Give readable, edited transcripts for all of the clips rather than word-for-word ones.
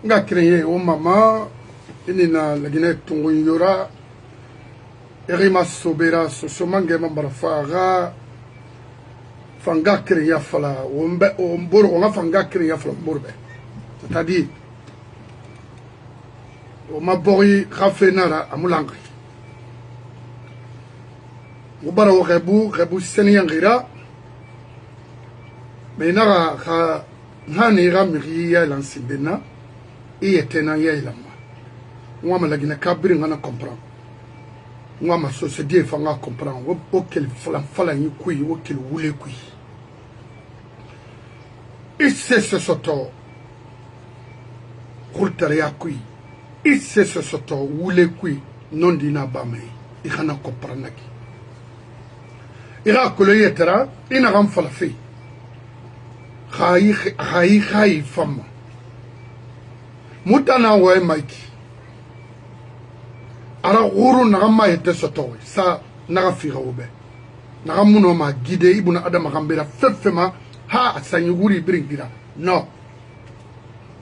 nga créé au mama inina la Guinée Tongo yora erima sobera sosomange mambarafaga fanga créé fala ombe omboro on fanga créé fala omborbe c'est-à-dire o mabori rafenara amulangri obara o rebu senyangira mais nara nani ramiri ya lansibena et tena ya ilama ngwa la Guinée kabiri ngana comprendre ngwa ma société fanga comprendre o kel fala yi kui o kel wule kui et c'est ce soto kurtaria kui et c'est ce soto wule kui non dina bame i khana comprendre ki ira ko le yetera ina gam fala fi khayi femme mutana wa maiki ara guru naga mayete soto sa naga figa obe naga muno ma guide ibuna adama gambera fefema ha asanyi guri biringira non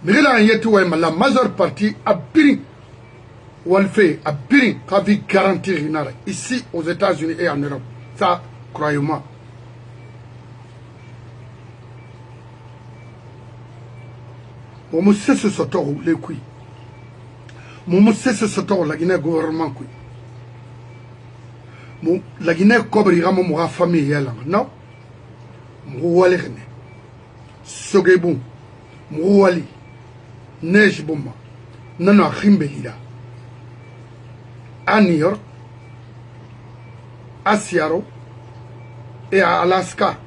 migila yetu wa la majeure partie a birin walfe a birin kavi garantir inara ici aux États-Unis et en Europe ça croyez-moi. Mon c'est ce sotor les couilles. Mon c'est ce sotor la Guinée gouvernement couille. Mon la Guinée cobrira mon famille là non. Mouali rene. Sogebou. Mouali. Neige bomba. Nana rimbelida. À New York, à Seattle et à Alaska.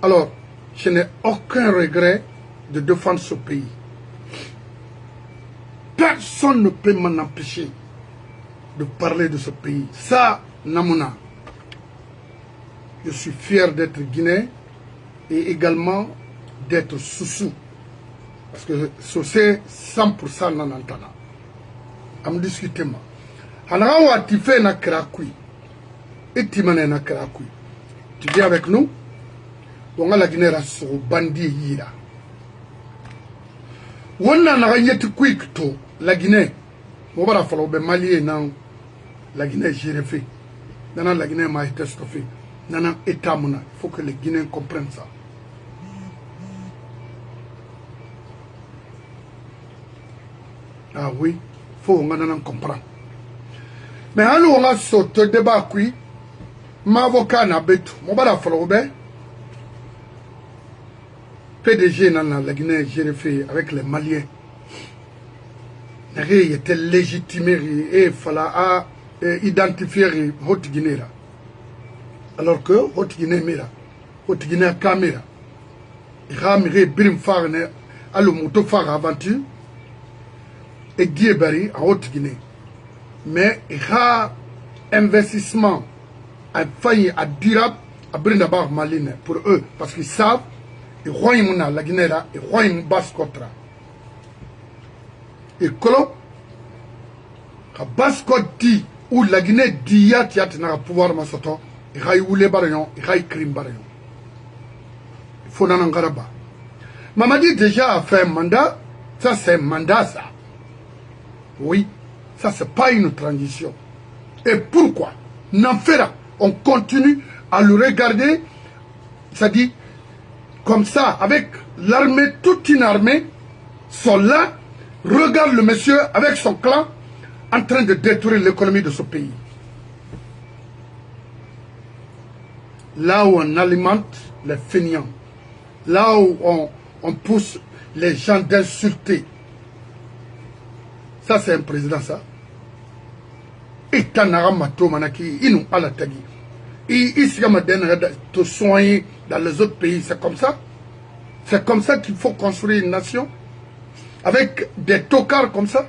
Alors, je n'ai aucun regret de défendre ce pays. Personne ne peut m'en empêcher de parler de ce pays. Ça, Namuna. Je suis fier d'être Guinéen et également d'être Soussou. Parce que c'est 100% nanantana. À me discuter, moi. Alors, tu fais na krakui. Et tu m'en na krakui. Tu viens avec nous? On a la Guinée sur bandit yira. On a na quick to la Guinée. On va falloir be Mali nan la Guinée j'ai fait. Dans la Guinée m'a été stoppé. Dans état mona. Il faut que les Guinéens comprennent ça. Ah oui, faut qu'on comprendre. Mais alors on a sauté débat qui ma avocat n'a betu. Mon bala falloir be PDG dans la Guinée, j'ai fait avec les Maliens. Il était légitimé et il fallait identifier Haute Guinée. Alors que Haute Guinée, Haute Guinée, caméra. Il a mis Brim Farne à le moto phare aventure et Diébari en Haute Guinée. Mais il a investissement à failli à Dirab, à Brindabar Maline pour eux, parce qu'ils savent. Et Royaume la Guinée là, et Royaume Basse-Côte. Et Kolo, la Basse-Côte dit, où la Guinée dit, il y a un pouvoir masoto, il y a eu les barons, il y a eu crime barons. Il faut n'en garaba. Mamadi déjà a fait un mandat, ça c'est un mandat ça. Oui, ça c'est pas une transition. Et pourquoi? N'en fera, on continue à le regarder, ça dit, comme ça, avec l'armée, toute une armée, sont là, regarde le monsieur avec son clan, en train de détruire l'économie de ce pays. Là où on alimente les fainéants, là où on pousse les gens d'insulter. Ça, c'est un président, ça. Et Tanaramato Manaki, ils nous à la tagi. Et ici, on te soigner dans les autres pays, c'est comme ça. C'est comme ça qu'il faut construire une nation. Avec des tocards comme ça.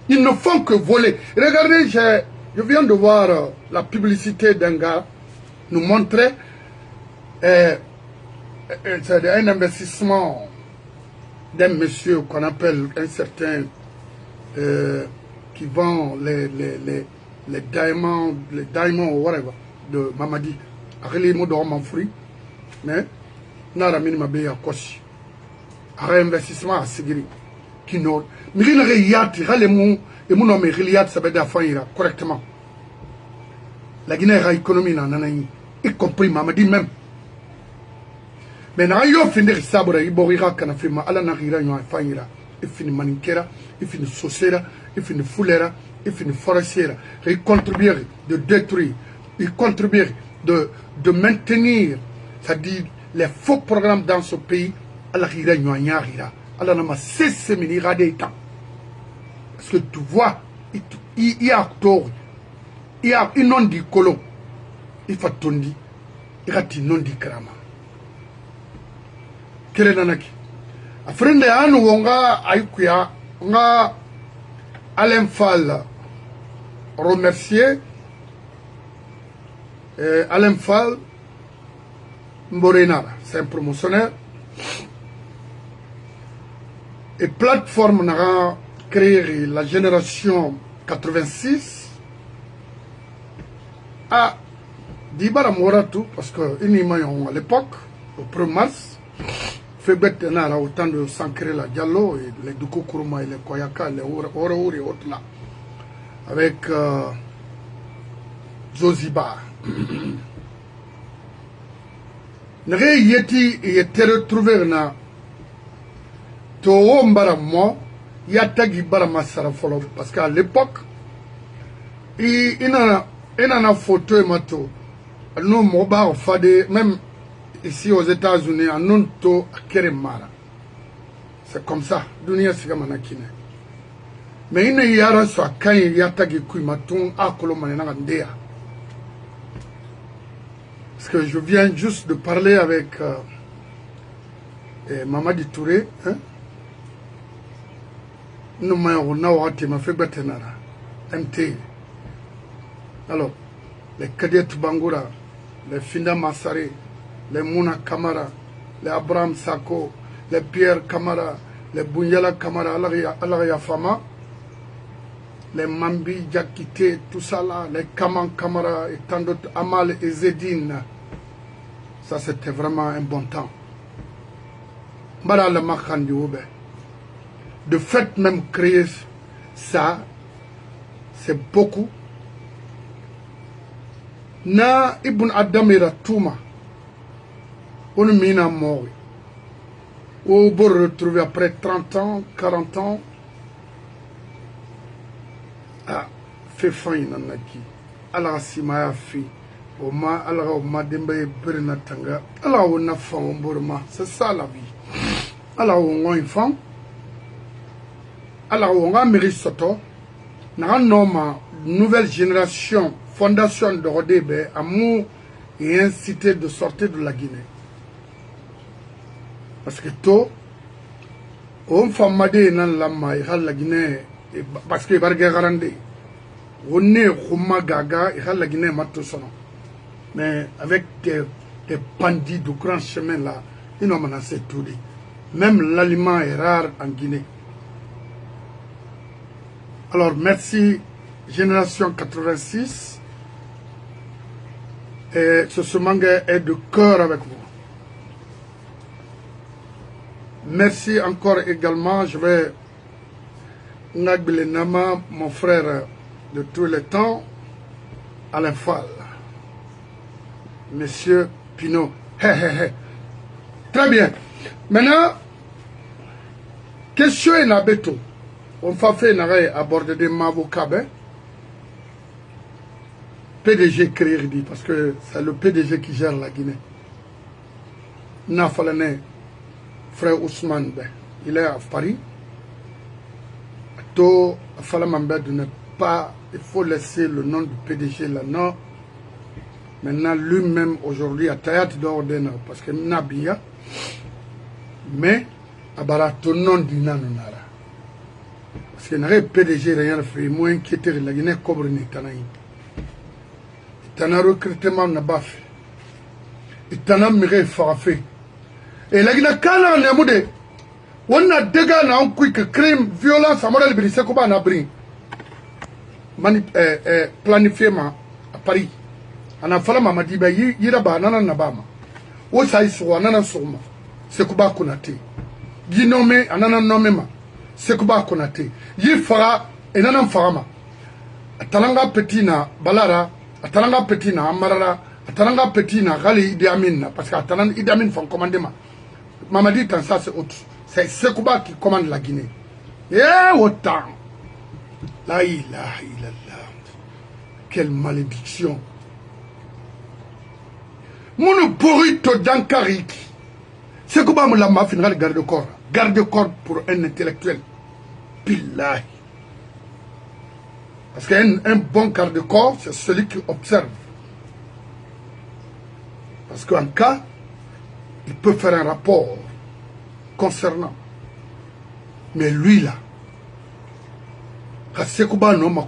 Ils ne font que voler. Regardez, je viens de voir la publicité d'un gars nous montrer c'est un investissement d'un monsieur qu'on appelle un certain qui vend les diamants ou whatever de Mamadi. Arrêtez moi de m'en fruit. Mais n'a pas mis ma béa coche. Arrêt investissement à Sigiri. qui n'ont rien réyati ralemu et mon homme réyat ça veut dire faire correctement la Guinée a économie na nanani y compris Mamadi même mais na yo finir sabura iborira kana fima ala na gira nyo afanyira ifini maninkera ifini sosera ifini fulera ifini forestiera il contribuer de détruire il contribuer de maintenir c'est-à-dire les faux programmes dans ce pays ala gira nyo anyarira ala na ma cesse minira des temps parce que tu vois il y a acteur il y a une non di colon il faut tondi il y a non di krama kele nanaki afrindi anu wonga aykuya nga Alain Fall remercier Alain Fall Mborenara c'est un promotionnaire et plateforme n'a créé la génération 86 à Dibara Moratou parce que inimayon à l'époque au 1er mars fait bête autant de Sankere la Diallo et les Duko Kuruma et les Koyaka, les Orouri et autres là avec Zosiba. Nere yeti yete retrouvé na to mbara mo yatagi bara masara folo parce qu'à l'époque il a photo et mato nous moba fade même ici aux États-Unis en non to Keremara c'est comme ça dunia sigamana kine mais il y a so kan yatagi kuimatun akolo manena ndea parce que je viens juste de parler avec Mamadi Touré hein nous m'a fait betenara MT. Alors les cadets Bangoura, les Finda Massare, les Mouna Kamara, les Abraham Sako, les Pierre Kamara, les Bunyala Kamara, Alaria Fama, les Mambi Jakite, tout ça là, les Kaman Kamara et tant d'autres, Amal et Zedine. Ça c'était vraiment un bon temps. Mbara le Makhandi Oube. De fait même créer ça, c'est beaucoup. Na Ibn Adamira Touma, on mina mort. Au beau retrouver après 30 ans, 40 ans, ah, fait fin nanaki. Allah simaya fi, oma Allah oma dembe bernatanga, Allah on a fan borma, c'est ça la vie. Allah on a enfant, Allah on a mérite soto, na noma nouvelle génération. Fondation de Rodébé a et incité de sortir de la Guinée. Parce que tout, on fait madé dans la Guinée, parce que barge garandé, on est Rouma Gaga et la Guinée Matosono. Mais avec des bandits de grand chemin là, ils ont menacé tout. Même l'aliment est rare en Guinée. Alors merci, génération 86. Et ce manga est de cœur avec vous. Merci encore également. Je vais Nagbele Nama, mon frère de tous les temps, Alain Fall. Monsieur Pinot. Très bien. Maintenant, question est nabeto. On va faire aborder des mavocabes. PDG crédit parce que c'est le PDG qui gère la Guinée. Nafalane, frère Ousmane, il est à Paris. To Falamambed ne pas, il faut laisser le nom du PDG là, non. Maintenant, lui-même aujourd'hui a Tayat d'ordre parce que Nabia, mais à ton nom du nanonara. Parce que n'a PDG rien fait, moins inquiété la Guinée cobre ni tanaï. Il a recrutement n'a pas fait. Il a miré fait. Et la Guinée, quand on a moudé, on a dégâts dans un quick crime, violence, à modèle brisé, comme on a pris. Planifié à Paris. On a fallu Mamadi, il y a pas nana nabama. Où ça y soit, nana souma. C'est Kuba Kunati. Guinomé, anana nomema. Sekouba Konate. Yi fara, et nanam farama. Atalanga petit na Balara, Atalanga petit na Amarara, Atalanga petit na Gali Idi Amin, parce qu'Atalanga Idi Amin font commandement. Mamadi Tansa, c'est autre. C'est Sekouba qui commande la Guinée. Et autant. La ilaha illallah. Quelle malédiction. Mon burrito d'Ankariki. Sekouba Moulama finira le garde-corps. Garde-corps pour un intellectuel. Billahi. Parce qu'un bon garde-corps, c'est celui qui observe. Parce qu'en cas, il peut faire un rapport concernant. Mais lui là, Sekouba Noma,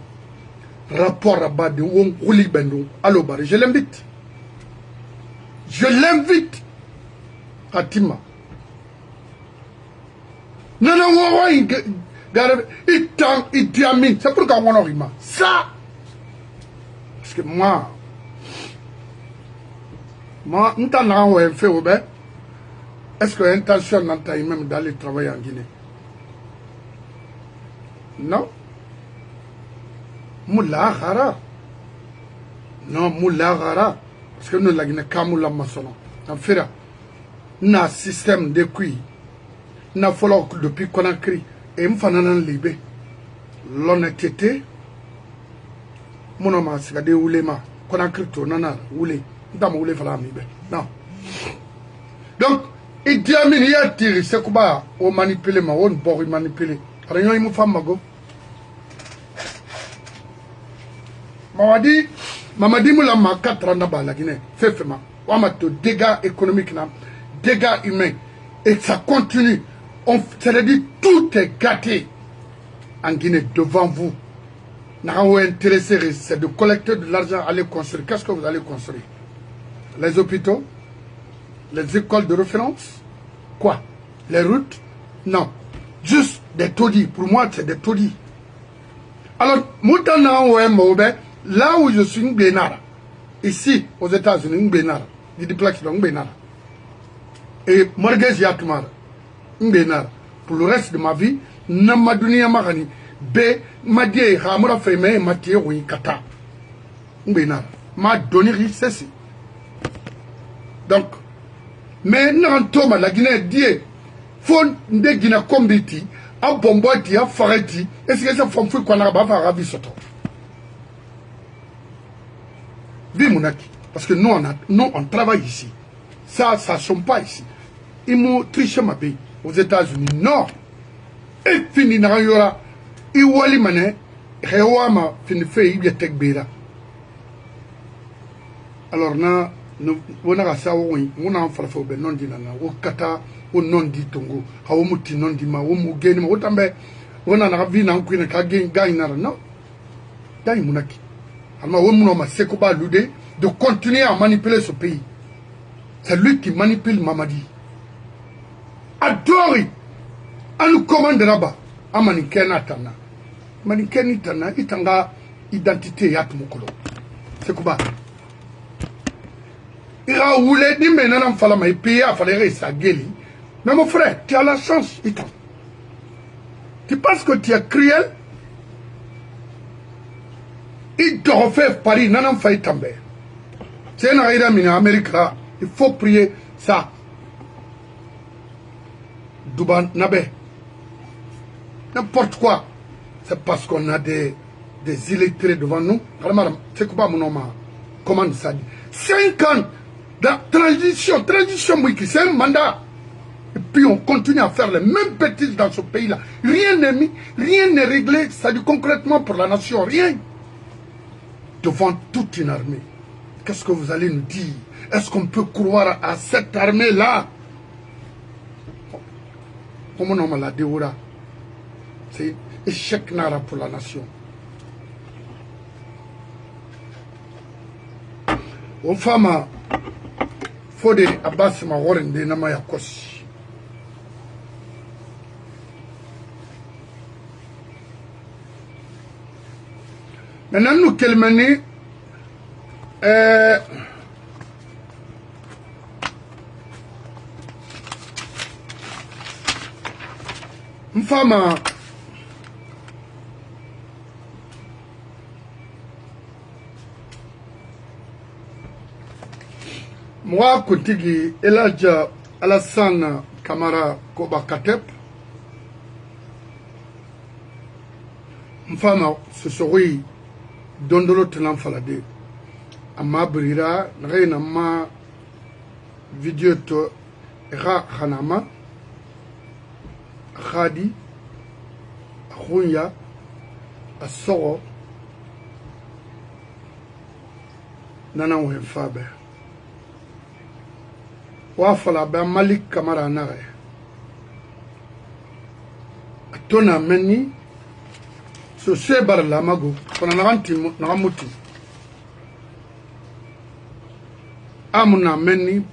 rapport à bas de Wonguli Bendou, allo Bari, je l'invite. Je l'invite à Tima. Non, il diamine. C'est pourquoi on a ça. Parce que moi, est-ce que l'intention n'a pas même d'aller travailler en Guinée? Non. Moula Hara. Non, Moula Hara. Parce que nous la Guinée, Kamoula Massono. En fait, nous avons un système de couilles. Nous avons depuis qu'on a créé. Et nous avons libé. L'honnêteté. Mon nom c'est des oulema. Qu'on a créé tout, nana, oulé. Nous avons oulé fala mibe. Non. Donc, il dit à mine, il y a tiré, c'est quoi, on manipule, on bord manipulé. Réunion, il me fait mago. Mamadi moula ma 4 ans dans la Guinée. Fait. On a des dégâts économiques, dégâts humains. Et ça continue. C'est-à-dire, tout est gâté en Guinée devant vous. Nous intéressé, c'est de collecter de l'argent, aller construire. Qu'est-ce que vous allez construire? Les hôpitaux? Les écoles de référence? Quoi? Les routes? Non. Juste des taudis. Pour moi, c'est des taudis. Alors, là où je suis, Ngbénara, ici, aux États-Unis, Ngbénara, Ngbénara, et Morguez Yatmar, Ngbénara, pour le reste de ma vie, Namadouni Amarani, B, Madie, Hamura Feme, Mathieu, oui, Kata, Ngbénara, m'a donné ceci. Donc, mais non, Thomas, la Guinée dit, faut de Guinée comme dit, à Bomboti, à Fareti, est-ce que ça fait qu'on a pas ravi ce temps? Oui, Mounaki. Parce que nous, on travaille ici. Ça ne sont pas ici. Ils m'ont triché ma pays aux États-Unis. Non. Et fini, il y aura. Il y a des manées. Réouama, fini fait, il y a des bera. Alors, on a ça, on a fait un non dit nana, on kata, on non dit tongo, on muti non dit ma, on mugeni, on tambe, on a vu un queen, a gain, non. Dai Mounaki. Sekouba Loudé de continuer à manipuler ce pays. C'est lui qui manipule Mamadi. Adori, à nous commander là-bas. À Manikena Tana. Manikeni Tana, itanga identité Yatmukolo. Sekouba. Il a roulé, dit maintenant, il m'a payé à faire sa gueule. Mais mon frère, tu as la chance, Itan. Tu penses que tu es cruel? Il te refait Paris, n'en fait tomber. C'est un arrêt en Amérique, il faut prier ça. Duban Nabé. N'importe quoi. C'est parce qu'on a des illettrés devant nous. C'est quoi mon nom? Comment ça dit? 5 ans de transition, c'est un mandat. Et puis on continue à faire les mêmes bêtises dans ce pays-là. Rien n'est mis, rien n'est réglé, ça dit concrètement pour la nation, rien. Devant toute une armée. Qu'est-ce que vous allez nous dire? Est-ce qu'on peut croire à cette armée-là? Comment on l'a dit? C'est un échec nara pour la nation. Aux femmes, il faut des abbas ma warren de namaya kosi. Maintenant, nous, quelle manière une femme, Moi, Kontigi, Elijah Alassane Kamara Koba Katep, Mfama, ce serait Dondolo Tenan Falade. Amma Brira, Reina Ma vidéo to Ra Hanama, Khadi, Khunya, Asoro, Nana Wenfabe. Wafala ben Malik Kamara Nare. Atona Meni, ce Sebar Lamago, on a Naramuti. Amuna Meni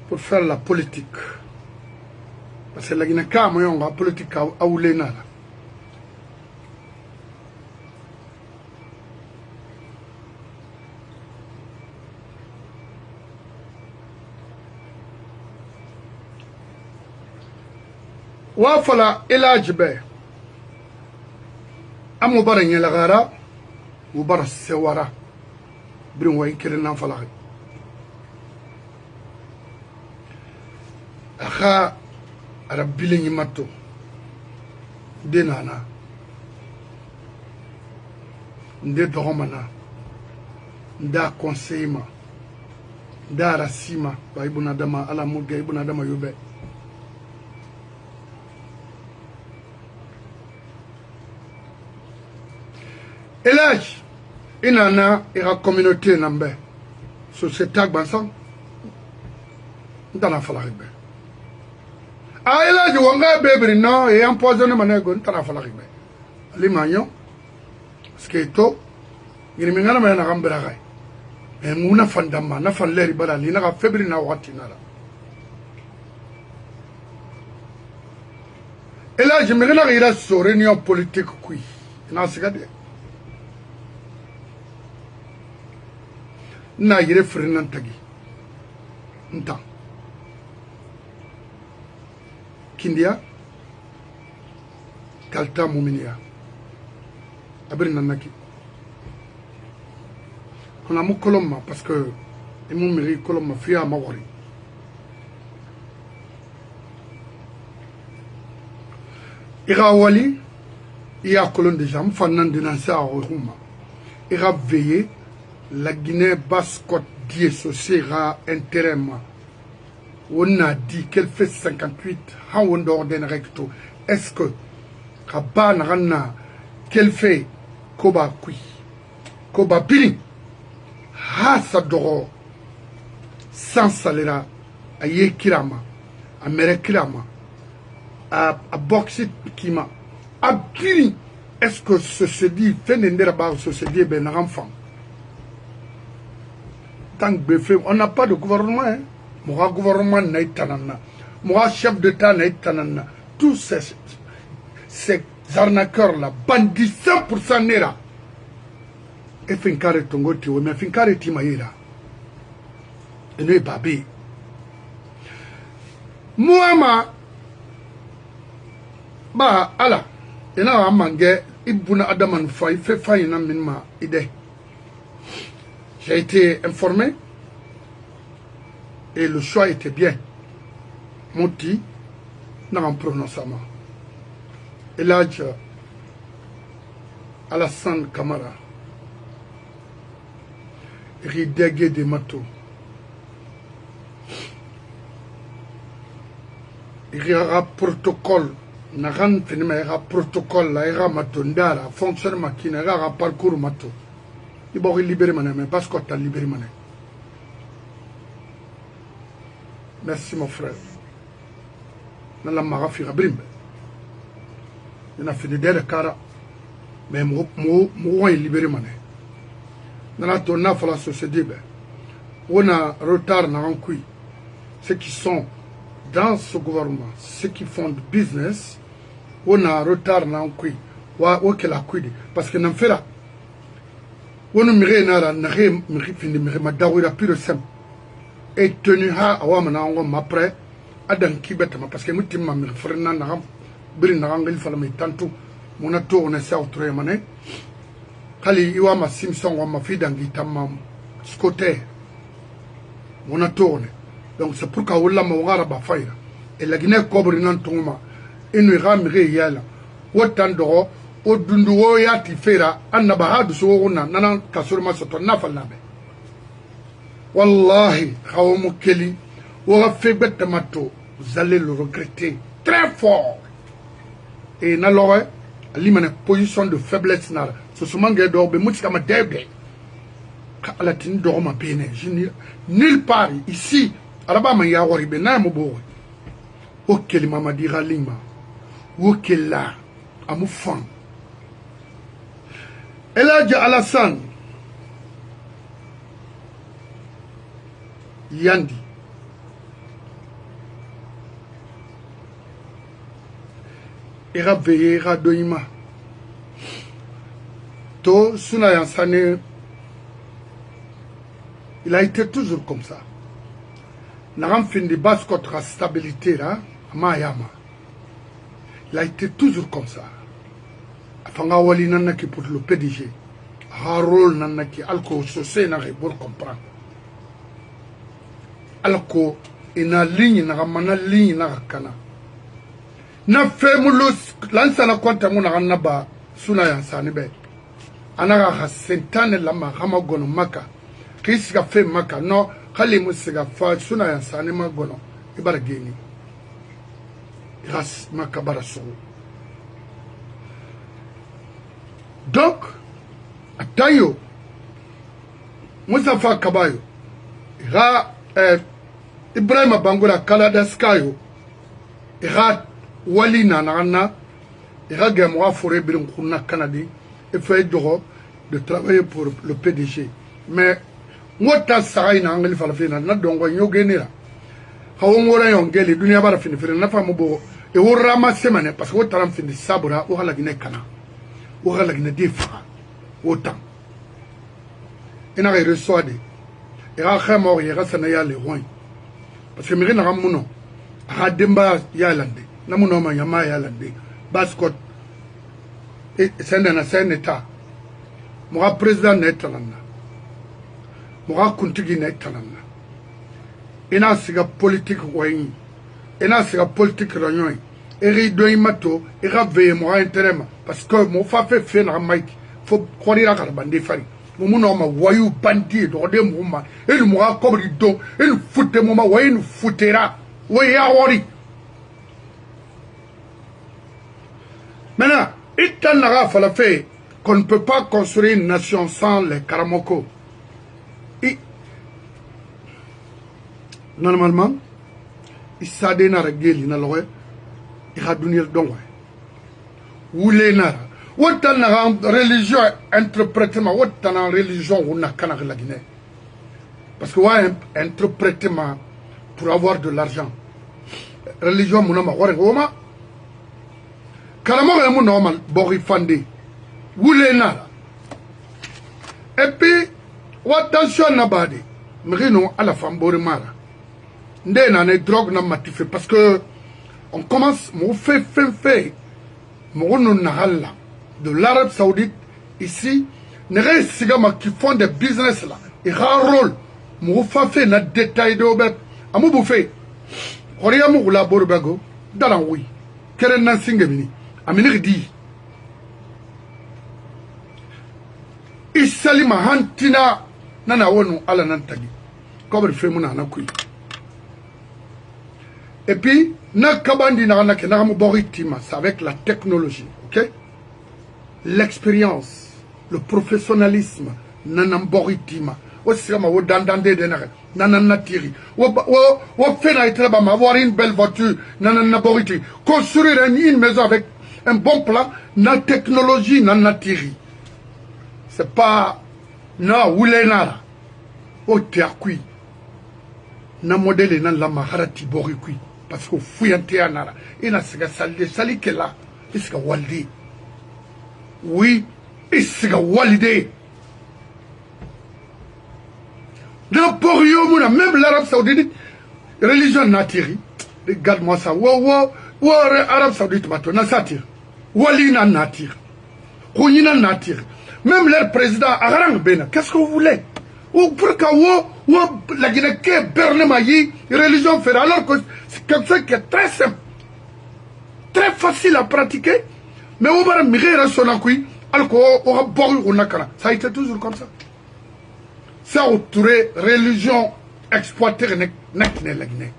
pour faire la politique. Parce que la Guinée-Ka, moi, on a politique à Oulena. Wafala Elajbe Amubara Nyelagara Ubara Sewara Brinway Kirenan Falari Aha Arabili Nimato Denana Nde Doromana Nda Conseillement Nda Rasima Baibunadama Alamuga Ibunadama Yube Elage, il en a une communauté nambe. Société agbansan. N'tana falaribe. Ah Elage wanga bebri non et empoisonné manego n'tana falaribe. Limanyo. Sketo. Gini mingana ma na gambera gai. E muna fandamba na fan leri bala li na ga febri na wati nala. Elage mingana ga ira so réunion politique kui. Na sigade. Na yire frinan tagi nta kindia kalta muminia abri nanaki on a mon koloma parce que et mon mari koloma fia mawari ira wali ya kolon déjà mfanan dinansa au huma ira veiller la Guinée basse-côte dissociera intérieurement. On a dit qu'elle fait 58 ans on ordonne recto. Est-ce que Raban Rana qu'elle fait Koba Kui Koba Bini Hasadoro sans salaire à Yekirama à Merekirama à Boxit Kima à Bini. Est-ce que ce se dit fait n'enderba ce se dit ben enfant? Tant que on n'a pas de gouvernement, hein. Moi, gouvernement n'est pas tanana. Moi, chef d'État n'est pas tanana. Tous ces arnaqueurs-là, bandits 100% nera. Et fin carré tongo tiwo, mais fin carré timaïra. Et nous, babi. Moi, bah, ala. Et là, on mange, ibuna adaman fa, il fait faille na minma idée. J'ai été informé et le choix était bien. Mouti n'a un prononcement. Elage Alassane Kamara, Ridege de Mato, il y aura protocole, n'a rien fait, mais il y aura protocole, il y aura matondara, fonctionnement qui n'a pas parcours mato. Il va libérer mon mais parce que tu as libéré mon. Merci mon frère. Dans la marafi rabrimbe. Il a fait des cara. Mais moi il libéré mon. Dans la tourna pour la société. On a retard dans un coup. Ceux qui sont dans ce gouvernement, ceux qui font du business, on a retard dans un coup. Ou que la couille. Parce que n'en fait là. On mire nara nare mire mire madawira pure sem et tenu ha awamana ngom après adan kibetama parce que mutima mire frena na biri na ngal fala me tantu mona to na sa autre mané kali iwama simson wa mafidangi tamam skote on a tourné. Donc c'est pourquoi on l'a mangé à Bafaïra. Et la Guinée cobre non tourma. Et nous ramène yala. Autant d'or, au dunduo ya tifera, anabahad souna, nanan kasurma soto nafalnabe. Wallahi, Raomo Kelly, aura fait bête mato, vous allez le regretter très fort. Et n'alors, l'imane position de faiblesse n'a, ce souvent d'or, mais moutika ma dégue. À la tine d'or ma peine, nulle part ici, Alabama Yawari Bena Mobo. O Kelly mama dira lima, o Kella, Amoufan. Eladja Alassane, Yandi. Ira veillé, ira doima. To Suna Yansane, il a été toujours comme ça. N'aram fin de basse contre la stabilité là, à Mayama. Il a été toujours comme ça. Afanga wali nanaki pour le PDG. Harol nanaki alko sosé na pour comprendre. Alko ina ligne na ramana ligne na kana. Na femulos lansana konta muna ganaba Suna Yansane be. Anara ha sentane lama hama gono maka. Kisiga fe maka no khali musiga fa Suna Yansane ma gono ibara geni. Iras maka bara so. Donc, Atayo, Mustafa Kabayo, ira Ibrahim Bangoura Kaladaskayo, ira Wali Nanana, ira Gamwa Forêt Birunkuna Canadi, et fait de travailler pour le PDG. Mais, moi, t'as ça, il n'a pas de faire, n'a donc pas de Hawongora Yongeli, Dunia Bara Fini, Nafa Mobo, et au ramasse mané, parce que t'as fini Sabra, ou à la Guinée-Cana. Ou à la Guinée-Défa, autant. Et n'a reçu des. Et à Khamor, il y a Sanaya les rois. Parce que Mérina Ramouno, à Demba Yalande, Namunoma Yama Yalande, Bascot, et c'est un état. Moi, président Netalana. Moi, Kuntigi Netalana. Et n'a siga politique royaume. Et n'a siga politique royaume. Et ridoui mato, et rabvé moi intérêt. Parce que mon fait fait na Mike, faut croire la carbande fari. Mon nom voyou bandit, d'ordre mouma, et le moura comme rideau, et le foute mouma, ouais, nous foutera, ouais, à wari. Maintenant, il t'en a fallu faire qu'on ne peut pas construire une nation sans les Karamoko. Et normalement, il s'est donné à la gueule, il a donné le don. Oulenara. Wotan na religion interprétement, wotan na religion ou na kana la Guinée. Parce que ouais interprétement pour avoir de l'argent. Religion munama wore goma. Kalamo mu normal bori fande. Oulenara. Et puis attention na badi. Mrino à la femme bori mara. Ndé na ne drogue na matifé parce que on commence mon fait de l'Arabie Saoudite ici, n'est sigama qui font des business là, et rôle, mon fait na détail de Obet, à mon bouffé, Oriamou la Borbago, dans la oui, Keren Nansingemini, à Minirdi. Isalima Hantina, Nana Wonu Alanantagi, comme le fait mon anakui. Et puis, na kabandi na ke na boritima, c'est avec la technologie, ok? L'expérience, le professionnalisme, nanam boritima. Aussi ma wo dandande de na natiri. Wo fait na itraba avoir une belle voiture, nanana boriti. Construire une maison avec un bon plan, na technologie, natiri. C'est pas na oulenara. O teakui. Na modèle na la maharati borikui. Parce que fouillante anara, il n'a pas sali que là, il s'est waldi. Oui, il s'est waldi. Dans Porio, même l'Arabe Saoudite, religion natiri. Regarde-moi ça. Arabe Saoudite, na satir. Wali na natir. Kounina natir. Même leur président, Arang Bena, qu'est-ce que vous voulez? ou pour que la Guinée qui est berné maï religion faire alors que c'est quelque chose qui est très simple, très facile à pratiquer, mais on va migrer son accueil alors qu'on va boire on a ça a été toujours comme ça. Ça autour religion exploiter la Guinée.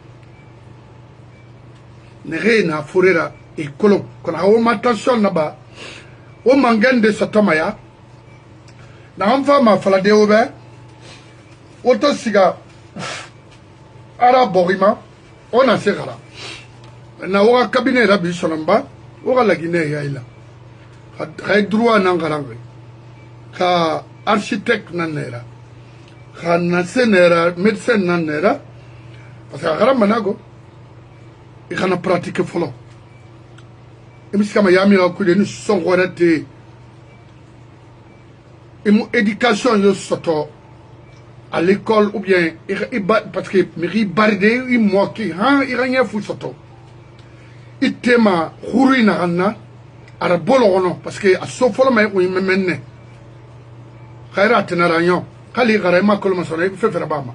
Ne rien à fourrer et colon qu'on a au attention là-bas au mangan de Sotomaya. Dans un femme fala de obe auto siga ara borima on a segara na wa cabinet rabi sonamba o la Guinée ya ila ha droit nangarangi ka architecte nanera ka nasenera médecin nanera parce que gara manago i kana pratique folo imiskama yami ko de ni songorate éducation yo soto à l'école ou bien parce que miri barde i moki han i ganya fu soto itema khuri na ganna ara bolo parce que a sofolo may o menne khairat na ranyo kali gare ma kol masona fe fe bama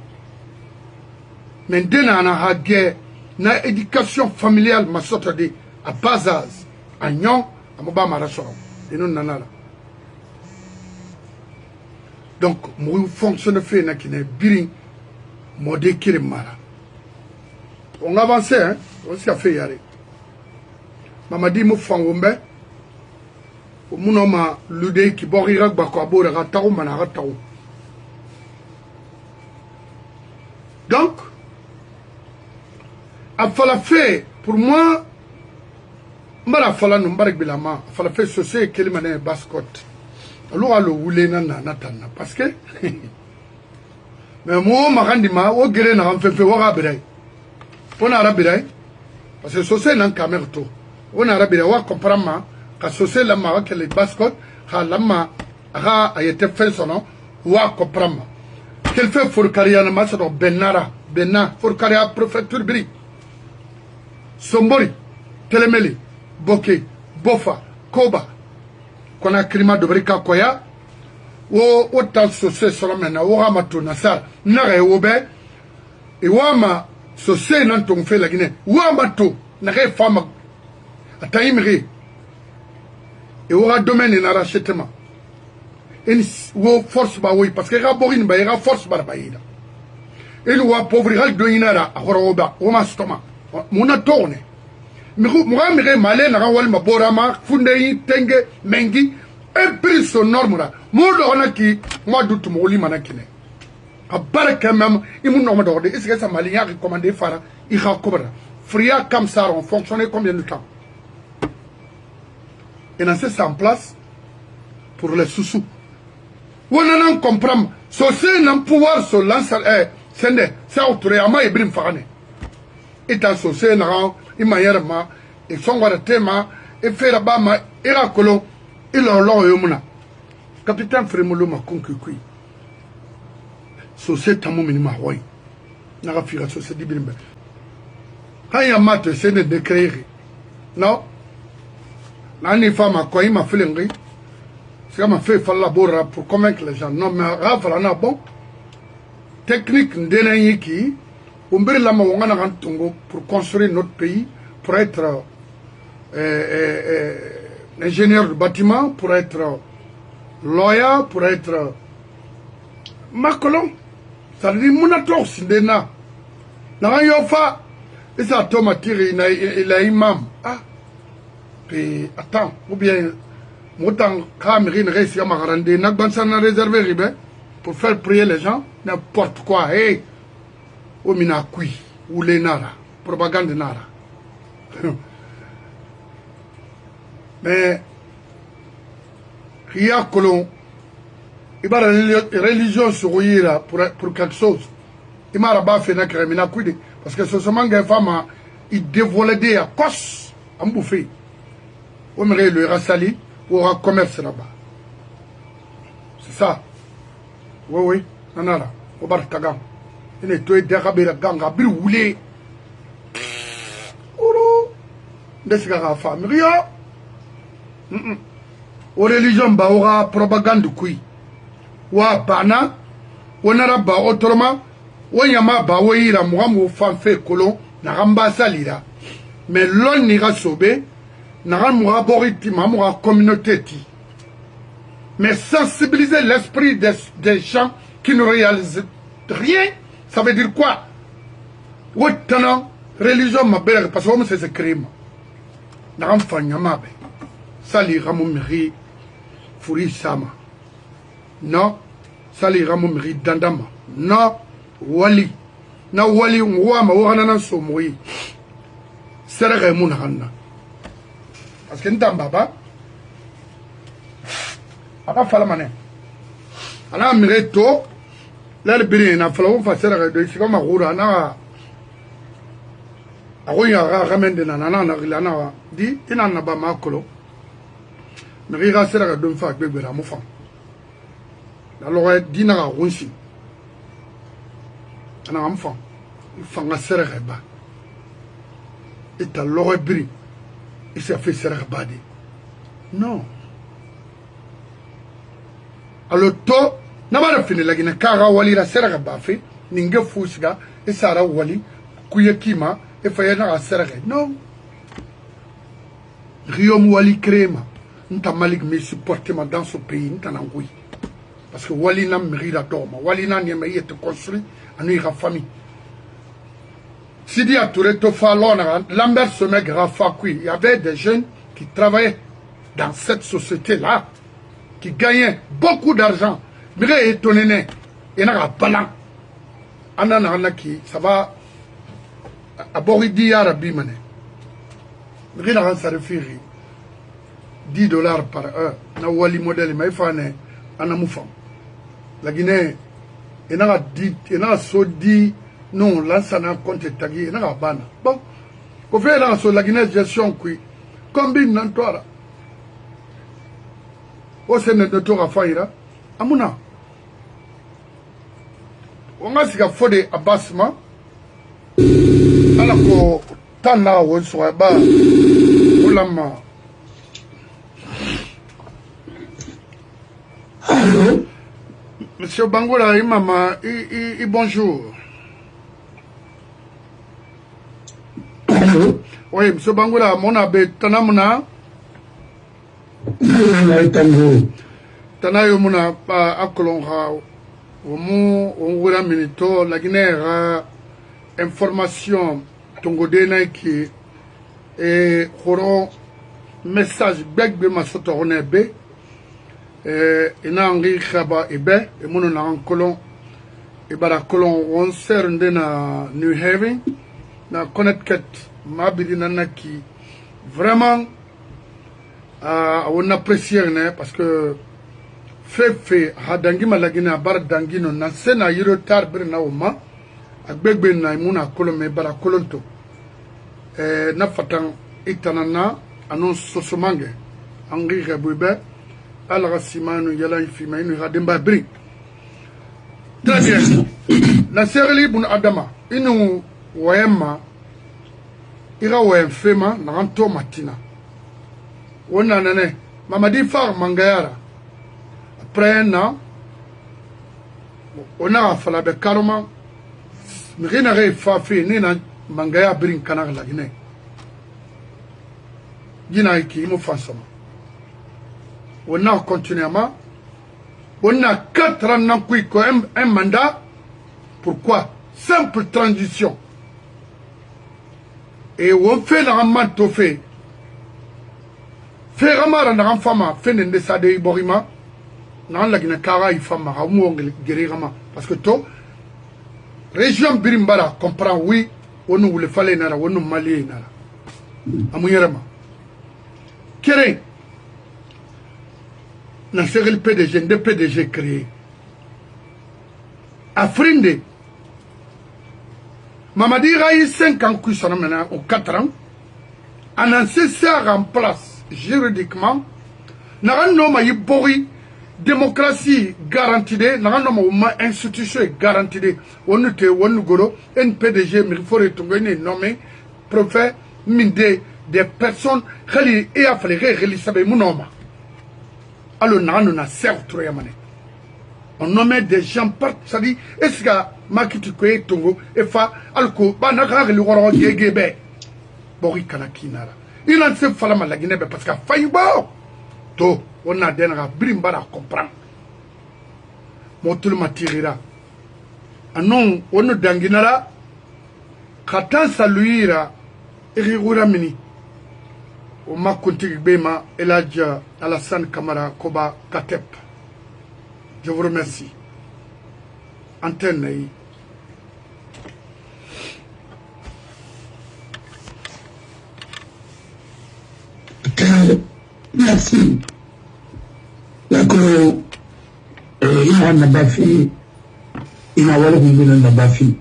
men dena na hage na éducation familiale ma soto de à bas âge agnon amobama rasoro inu nanala. Donc, moi, fonctionne fait na kine birin modé kire mara. On avance, hein? On s'y a fait yare. Mama dit mo fangombe. O munoma lude ki borira bako abore rataou mana rataou. Donc, a fala fait pour moi, mbara fala no mbarek bilama, fala fait socié kelimane bascotte. Alors le voulait natana parce que mais moi magandima o gere na fait wa rabire on a rabire parce que société nan camerto on a rabire wa comprendre ka société la ma que les bascotte ha lama ha ayete fait sono wa comprendre quel fait for carrière ma so benara for carrière préfecture bri sombori telemeli boké bofa koba qu'on a crima de brica koya o autant société solomena o ramato nasar nare obe e wama société nan ton fait la Guinée wama to nare femme ataimri e ora domaine na rachetema en wo force ba oui parce que raborin ba ira force ba ba ida el wa pauvre gal do inara akoroba o ma stoma mona tourne Mouramire malé na wal maborama fundei tenge mengi un prix son normera modo onaki moi doutu moli manakine a baraka même imu norme d'ordre est-ce que ça malien recommandé fara il a cobra fria comme ça on fonctionnait combien de temps et dans ça en place pour les sous-sous on n'en comprend c'est non pouvoir se lancer sende ça autour ama ibrim farane et dans ce na imayerma et songwara tema et faire bama ira kolo ilo yomuna capitaine Fremolo ma konkui société tamu minima hoy na rafira société bilimbe haya mate c'est de créer non nani fama ko ima felingi c'est comme fait falla bora pour convaincre les gens non mais rafala na bon technique ndena yiki umbiri lama wangana kantungo pour construire notre pays pour être ingénieur de bâtiment, pour être lawyer, pour être Macron. Ça veut dire Mounator Sindena. N'a yofa. Et ça tombe tiré, il a imam. Ah. Puis attends, ou bien, Moutan Kamerine Réussi à Magarande, n'a pas réservé Ribé pour faire prier les gens, n'importe quoi. Hey, ou Minakui, ou les Nara, propagande Nara. Mais il y a colon, il y a une religion sur pour quelque chose. Il m'a rabat fait na crémina couide parce que ce sont des femmes ils dévoilent des cos en bouffé. On me le rasali ou un commerce là-bas. C'est ça. Oui, nanara, au bar tagam. Il est tout dérabé ganga brûlé. Desgara femme ria o religion ba ora propagande kui wa bana onara ba autrement wonyama ba woyira mugamu fanfe kolon na gamba salira mais l'on n'ira sauver n'a pas boriti ma communauté ti mais sensibiliser l'esprit des gens qui ne réalisent rien ça veut dire quoi autant religion ma belle parce que c'est ce crime n'a pas fanya mabe sali ramu miri furi sama non sali ramu miri dandama non wali na wali ngwama wana na somoyi serere mun hanna parce que ntam baba aka fala mané ana mire to lal biri na fala won fa serere do sika ma gura na agoya ga gamende na na di ina na ba makolo miri ga serere do fa gbegbera mo fa la lo di na ga wonsi ana am fa nga serere ba et à l'aurait bris et ça fait serre badi non alors to n'abara fini la gina kara wali la serre ba fait ninge fusga et sara wali kuyekima et fayana la serre non riom wali crema nta malik me supporter ma dans ce pays nta nangui parce que wali na mérida doma wali na ni me yete construit anu ira famille Sidi Touré Tofalon, Lambert Sommet Grafakui, il y avait des jeunes qui travaillaient dans cette société-là, qui gagnaient beaucoup d'argent. Mais étonné, il y a un balan. Ananaki, ça va à Boridi Arabi Mané. Mais il ça référé $10 par heure. Na wali modèle, mais il faut un amoufam. La Guinée, il y a dit, il y a dit, non, là, ça n'a compte tagi, n'a pas bana. Bon, au fait, là, sur la Guinée, gestion, qui, combine dans toi, au sein de notre affaire, Amuna. On a ce qu'il faut des abbassements, alors que, tant là, on soit bas, on l'a ma. Monsieur Bangola, maman, bonjour. Oui, monsieur Bangoula, mon abbé, Tanamuna. Tanayo Muna, pas à Colonra, au mot, on voit minito, la Guinée, information, Tongodena qui est, Horo, message, Beg Bema Sotoronebe, et Nangi Khaba Ebe, et mon en colon, et Bara colon, on sert na New Haven, na Connecticut. Mabidi Nanaki, vraiment, on apprécie parce que fait, Hadangi Malagina, Bar Dangino, Nasena, Yirotar, Bernauma, à Begben Naimuna, Colomé, Baracolonto, Nafatan, Itanana, annonce Sosomangue, Henri Rabube, Al Rassimano, Yalan Fimainu, Rademba Bri. Très bien. La série Bun Adama, Inu Wema, ira wa fema na ranto matina wona nene mamadi far mangayara après na ona fala be karoma mrina re fa fe ni na mangaya brin kana la gine gina iki mo fansama wona continuellement wona 4 ans nan kui ko un mandat pourquoi simple transition. Et on fait la manto fait. Fait ramara na fama fait n'ende sa de iborima. Nan la gina kara ifama hamu ngel gerirama parce que to région Birimbara comprend oui on nous le fallait nara on nous malien nara. Amuyerama. Kéré. Na serel PDG de PDG créé. Afrindé. Mamadi Raï 5 ans qui sont maintenant aux 4 ans, en nécessaire en place juridiquement, n'a pas nommé Bori, démocratie garantie, n'a pas nommé institution garantie, on était on golo, NPDG, mais il faut retourner nommé, prophète, minde, des personnes, et à faire religieux, mon homme. Alors, n'a pas serre trop yamane. On nommait des gens partout. C'est-à-dire, est-ce que Makiti Kwe Tongo, Efa, Alko, Banaka, le Roro, Gégébé, Bori Kanakinara. Il en sait falama la Guinée parce qu'à Faïbo, to, on a des brimbara à comprendre. Motul matirira. Anon, on ne danginara, Katan saluira, Erigura Mini. O ma kontig bema Eladja Alassane Kamara Koba Katep. Je vous remercie. Antenne. Merci. D'accord. Il y a un bafi. Il y a un bafi.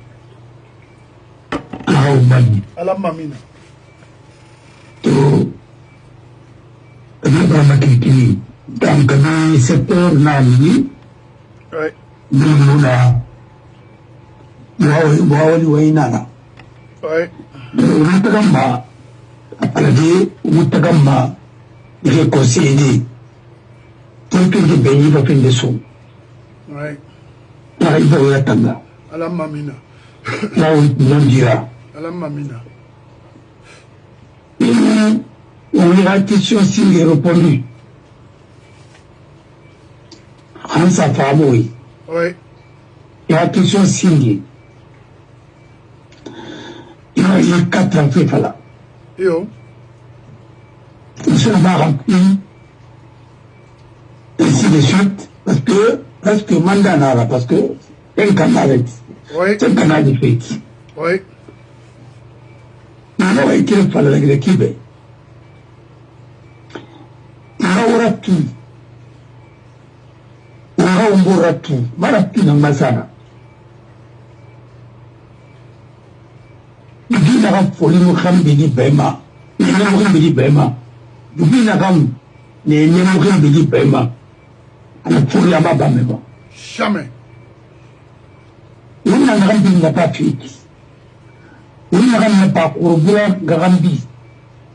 Allah mamina. Dans le secteur Nani, nous on a question s'il est répondu. En sa femme, oui. Oui. Il y a question s'il il y a 4 ans fait là. Yo. Ils sont pas remplis. Ainsi de suite. Parce que mandat n'a parce que un canal. Oui. C'est un canal de fait. Oui. Non, il faut faire l'équipe. Tout. On aura tout. Marapti dans ma salle. Il dit la folie nous rambili bema. Il nous rambili bema. Il dit la ram. Il nous rambili bema. On a folie à ma bama. Jamais. On a rambili n'a pas fait. On a rambili pas pour boula garambi.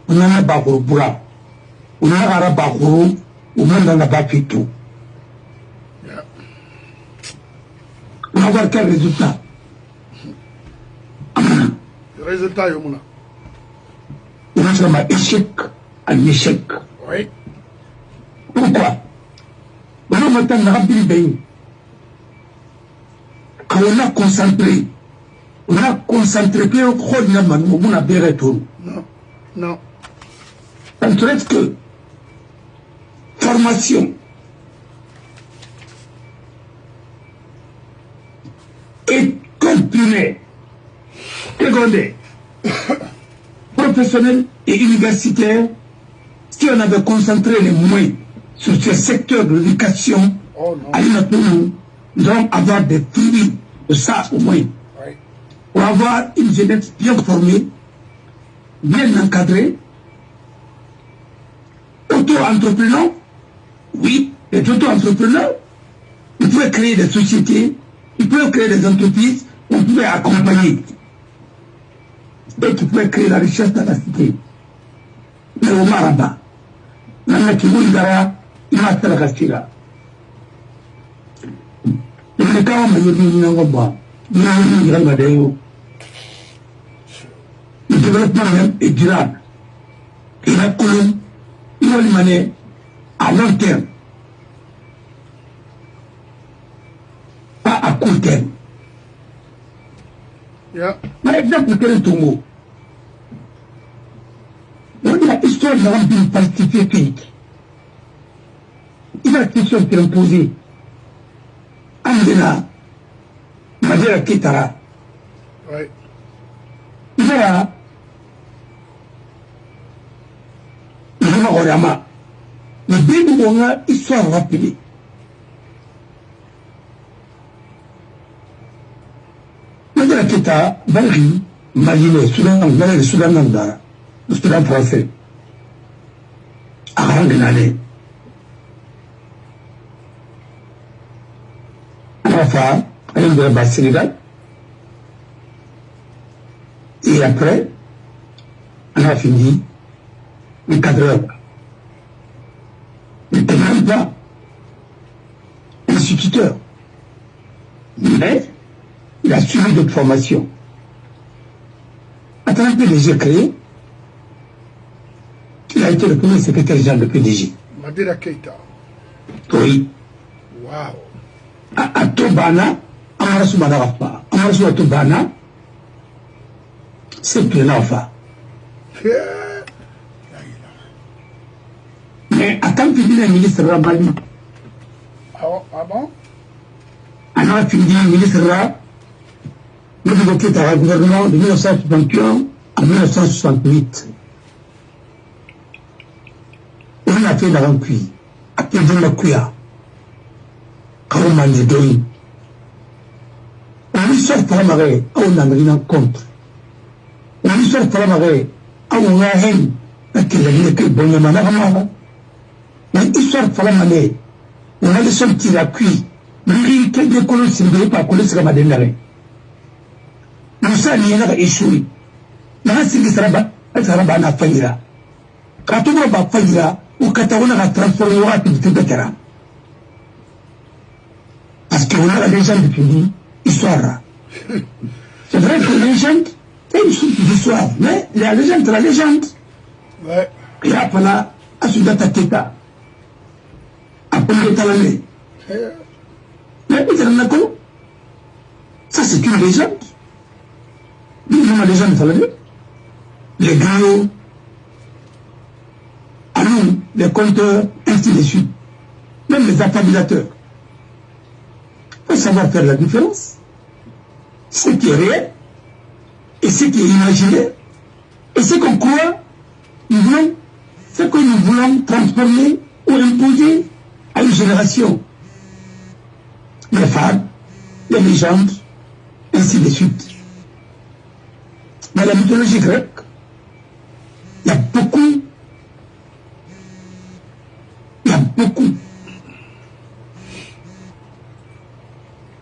On a pas pour boula. On a un bakuru, on a un bapitou. On va voir quel résultat. Le résultat, Yomuna. On va faire un échec, un échec. Oui. Pourquoi? Maintenant, maintenant, on a rempli le pays. Quand on a concentré, puis on a bien retourné. Non, non. En fait que formation et comprimé, secondaire, professionnel et universitaire, si on avait concentré les moyens sur ce secteur de l'éducation, nous allons avoir des fruits de ça au moins. Oui. Pour avoir une jeunesse bien formée, bien encadrée, auto-entrepreneurs, oui, les auto-entrepreneurs, ils pouvaient créer des sociétés, ils pouvaient créer des entreprises, on pouvait accompagner. Et ils pouvaient créer la richesse dans la cité. Mais au Maraba, dans la Kibundara, il m'a fait la Rastira. Et le cas où il y a le développement est durable. Et la colonne, il va le mener à long terme, pas à court terme. Yeah. Par exemple, quel est ton mot? On a l'histoire de l'empire pacifique. Il y a une question qui est posée. Andena, Madera Kitara. Oui. Il y a le début où on a histoire rapide. Madera Kita, Belgique, Mali, Soudan, le Soudan Nanda, le Soudan français. À Ranganale. Enfin, elle est de Sénégal. Et après, on a fini le 4 heures. Il n'était même pas instituteur. Mais il a suivi d'autres formations. Attends un PDG créé, il a été le premier secrétaire général de PDG. Madira Keita. Oui. Wow. À Tobana, Amarasu Madarafa. Amarasu à Tobana, c'est plein d'enfants. Mais attends qu'il est ministre Rabali. Ah bon? Alors, tu dis, ministre Ra, nous devons quitter le gouvernement de 1961 à 1968. On a fait la rencuille. À Pédon la Kuya. Kaouman de Doi. On lui sort par la marée, on a rien contre. On lui sort par la marée, on a haine. Laquelle est bonne de manara. Mais il sort par la marée, on a le seul qui l'a cuit. Mais quel des colons s'il ne veut pas coller sur la madénare. Nous sommes échoués. N'a pas si Saraba n'a pas ira. Quand on va pas ira, ou quand on a transformé au rapide de terrain. Parce qu'on a la légende depuis l'histoire. C'est vrai que la légende, c'est une soupe d'histoire. Mais la légende, c'est la légende. Ouais. Et après là, à Sudata Teta, à Pondé-Talamé. Mais ça, c'est une légende. Nous, la légende, ça veut dire. Les griots, à nous, les compteurs, ainsi de suite. Même les affabilisateurs. Il faut savoir faire la différence. Ce qui est réel, et ce qui est imaginé, et ce qu'on croit, ce que nous voulons transformer ou imposer à une génération. Les femmes, les légendes, ainsi de suite. Dans la mythologie grecque, il y a beaucoup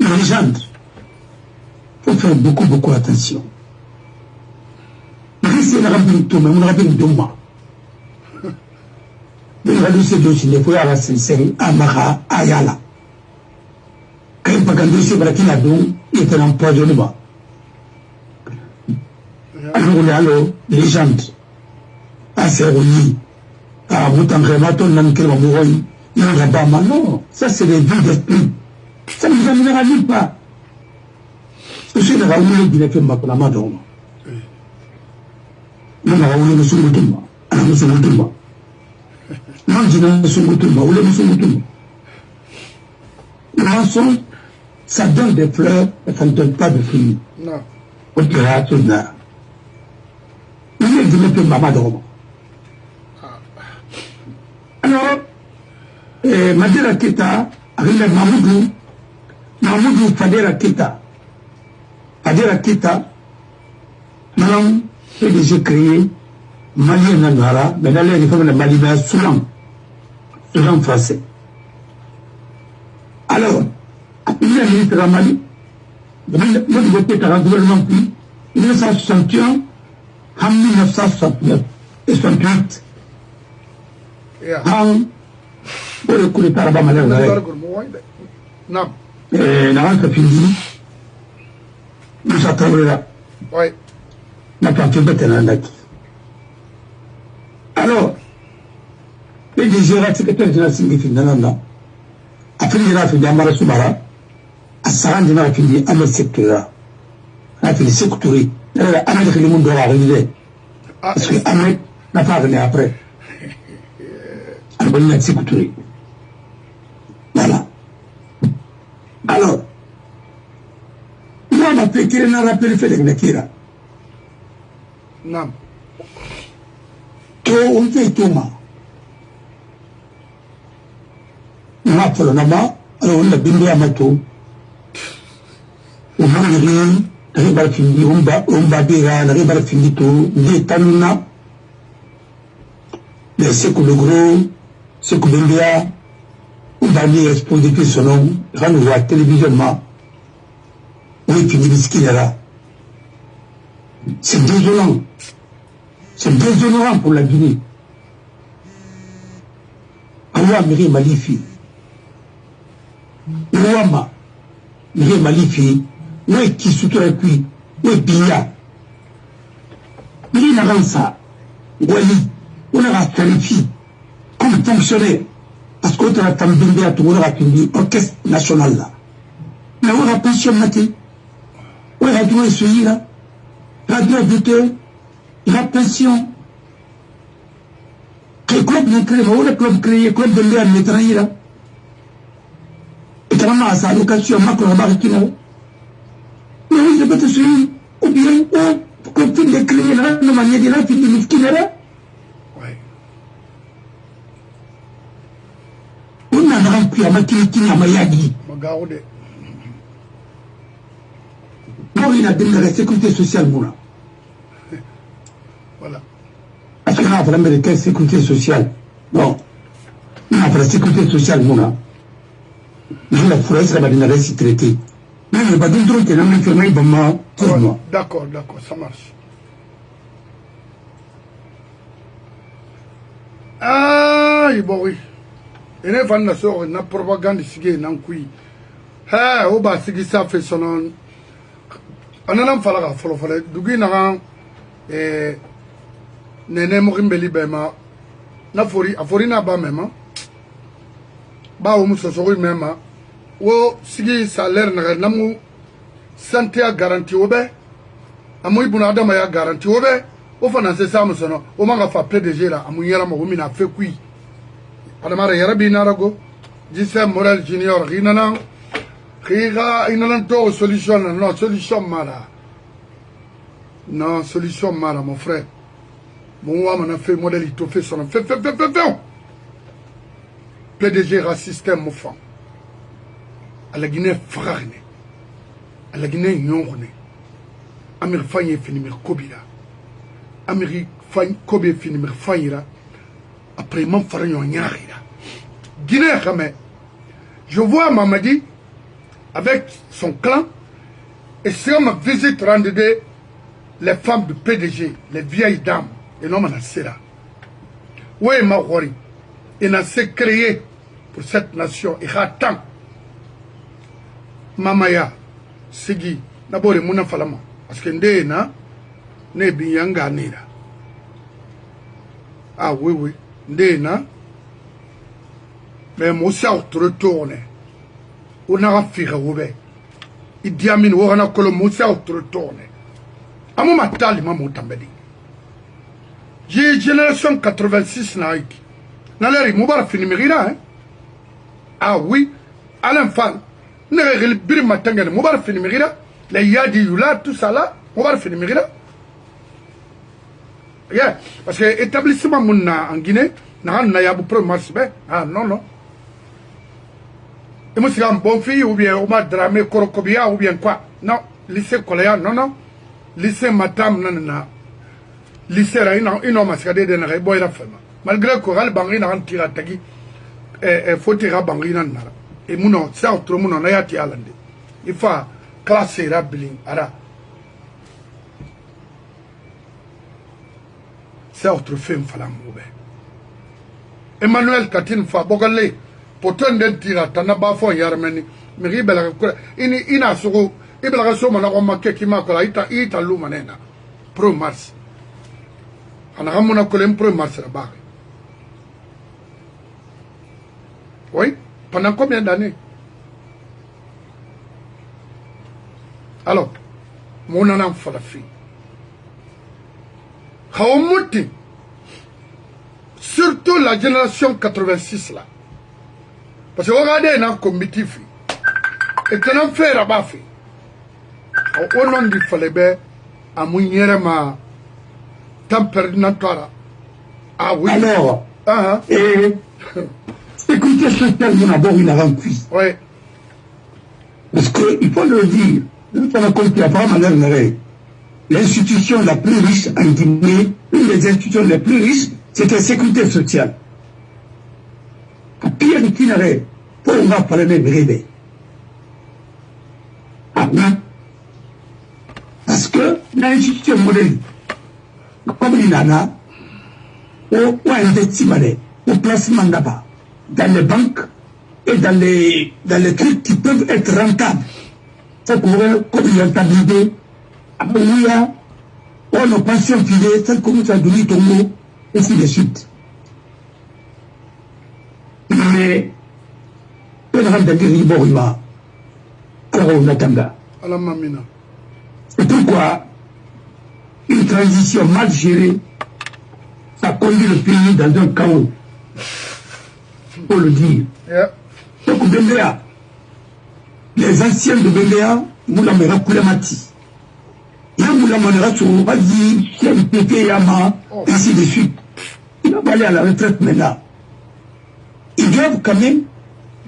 de légendes. Il faut faire beaucoup attention. Mais si on a rappelé tout, mais on a rappelé tout moi. Mais on a dit que il faut y avoir sincère, Amara, Ayala. Quand il n'y a pas de dossier, il était empoisonnement. Alors, légende. Ah, c'est Rouni. Ah, vous t'en rematon, non, ça c'est des vies d'esprit. Ça ne nous amènera nulle part. Je suis le Raoulé qui n'a fait ma plama d'homme. Non, Raoulé ne sont pas tout. Alors, nous sommes tout. Non, je ne suis pas tout. Raoulé ne sont pas tout. Le mensonge, ça donne des fleurs, mais ça ne donne pas de fruits. Non. On dira tout là. Il est dit que maman d'homme. Alors, Madira Keita, avec le Mamoudou Fadera Keita. Fadera Keita, nous PDG créé Mali Nanara, mais dans les réformes de Mali, Soudan français. Alors, il y a un ministre à Mali, nous voté par un gouvernement puis 1961 en 1969 et 68. Pour le coup de Taraba Malais, non. N'a fini. Nous attendons là. Oui. N'a pas fait bête là. Alors, les désirats secrétaires de la Singifi, non. Après, il a fait d'Amara Soubara, à Saran, il a fini à le secteur. Il a fait le secteur. Il a fait le monde doit arriver. Parce que Ahmed n'a pas venu après. Alors, il a secteur. Voilà. Alors, moi, ma pékire n'a rappelé le fait de Nekira. Non. On fait tout, ma. On a fait le nama, alors on a bimé à mato. On a rien, on va finir, on va dire, on va finir tout, les tamina, les secours le gros, secours bembea, on va aller exposer que son nom, on va voir télévision, on est fini ce qu'il y a là. C'est désolant. C'est déshonorant pour la Guinée. Awa Miri Malifi. Ouama. les Malifi, ouais, qui soutient puis, ouais, Bia. Il n'a ça. Wali, on a qualifié comme fonctionnaire. Parce qu'on a tambindé à tout le orchestre national là. Mais on a pensionnaté. On a dû essayer là. Radio auditeur, la pension. Quel club de créé, on a club créé, club de l'air, l'étranger là. Et quand on a sa location, Macron a marqué là. Mais oui, je peux te suivre. Ou bien, comme tu l'as créé là, de manière de là, tu l'as mis là. On a rempli à ma qui à Mayagi. Bon, il a donné la sécurité sociale, Mouna. Voilà. Parce qu'on a vraiment la sécurité sociale. Non. On a la sécurité sociale, Mouna. Mais la forêt, ça va donner la traité. Mais il va donner trop de temps, d'accord, d'accord, ça marche. Ah, bon, oui. Et ne va na so na propagande sige nan kui ha o ba sigi sa fe sonon anana fala ga folo folo dugi na nene mo gimbeli be ma na fori afori na ba mema ba o muso so mema wo sigi salaire na namu santé a garantie obe amoy buna adama ya garantie obe o fana se sa muso no o manga fa PDG la amu yera mo mina fe kui adamara yarabi narago jise Morel Junior rinana khiga inalan to solution non solution mala non solution mala mon frère mon wa mana fait modèle to fait son fait PDG raciste mon fan à la Guinée frarne à la Guinée nyongone amir fanye fini mir kobira amiri fanye kobe fini mir fanyira après mon frère nyarira Guinée Khamé. Je vois Mamadi avec son clan et sur ma visite rendue les femmes du PDG, les vieilles dames, et non Manassera. Oui, Mahori, il a s'est créé pour cette nation, il attend. Mamaya, Sigi, d'abord, Mouna Falama, parce que Ndéna, ne biyanga nera. Ah oui, oui, Ndéna. Mais Moussa retourne. On a fait Roubé. Il dit à Mine, on a collé Moussa retourne. À mon matal, maman Tambedi. J'ai génération 86 naïki. N'allez Moubar Finimira, hein? Ah oui, à l'enfant. N'est-ce pas le matin, Moubar Finimira, les Yadi Yula, tout ça là, Moubar Finimira. Yeah, parce que l'établissement Mouna en Guinée, n'a pas pour mars. Ah non, non. Et moi, c'est un bon fille, ou bien, on m'a dramé Korokobia, ou bien quoi. Non, lycée Koléa, non, non. Lycée Matam, non, non. Lycée, il n'a pas de n'arrêt, boy, la femme. Malgré que Ral Bangui n'a pas tiré à Tagi, faut tirer à Bangui n'a pas. Et mon ça, autre monde, on a été à l'ande. Il faut classer la bling, ara. C'est autre femme, fala moube. Emmanuel Katine, fa bogale. Pourtant, des tirs, t'en as pas fait, Yarmeni. Mais il y a ce que il y a ce qui m'a dit, il y a l'humanena. Pro Mars. On a ramené pro Mars là-bas. Oui, pendant combien d'années? Alors, mon enfant fait la fille. Haomuti. Surtout la génération 86 là. Parce que regardez dans le comité, et tu n'as fait là-bas. Au nom du Falébé, à Mouniérema, température. Ah oui. Alors, sécurité sociale, mon abord, il a rempli. Oui. Parce qu'il faut le dire, nous avons compris à part l'institution la plus riche en Guinée, une des institutions les plus riches, c'était la sécurité sociale. Pire qui n'aurait pas on va parler de rêver. Parce que l'institution modèle, comme il en a, au investissement, au placement là-bas, dans les banques et dans les trucs qui peuvent être rentables. ça courait comme une rentabilité. Après, on a pensé filer, ça commence à donner ton mot, et ainsi de suite. Mais, on a rendu bon, il va. Alors, on attend. C'est pourquoi une transition mal gérée, ça conduit le pays dans un chaos. Pour le dire. Donc, Bembea, les anciens de Bembea, Moulamera Koulamati. Il y a Moulamera sur Badi, CNPP, Yama, ainsi de suite. Il va aller à la retraite maintenant. Ils doivent quand même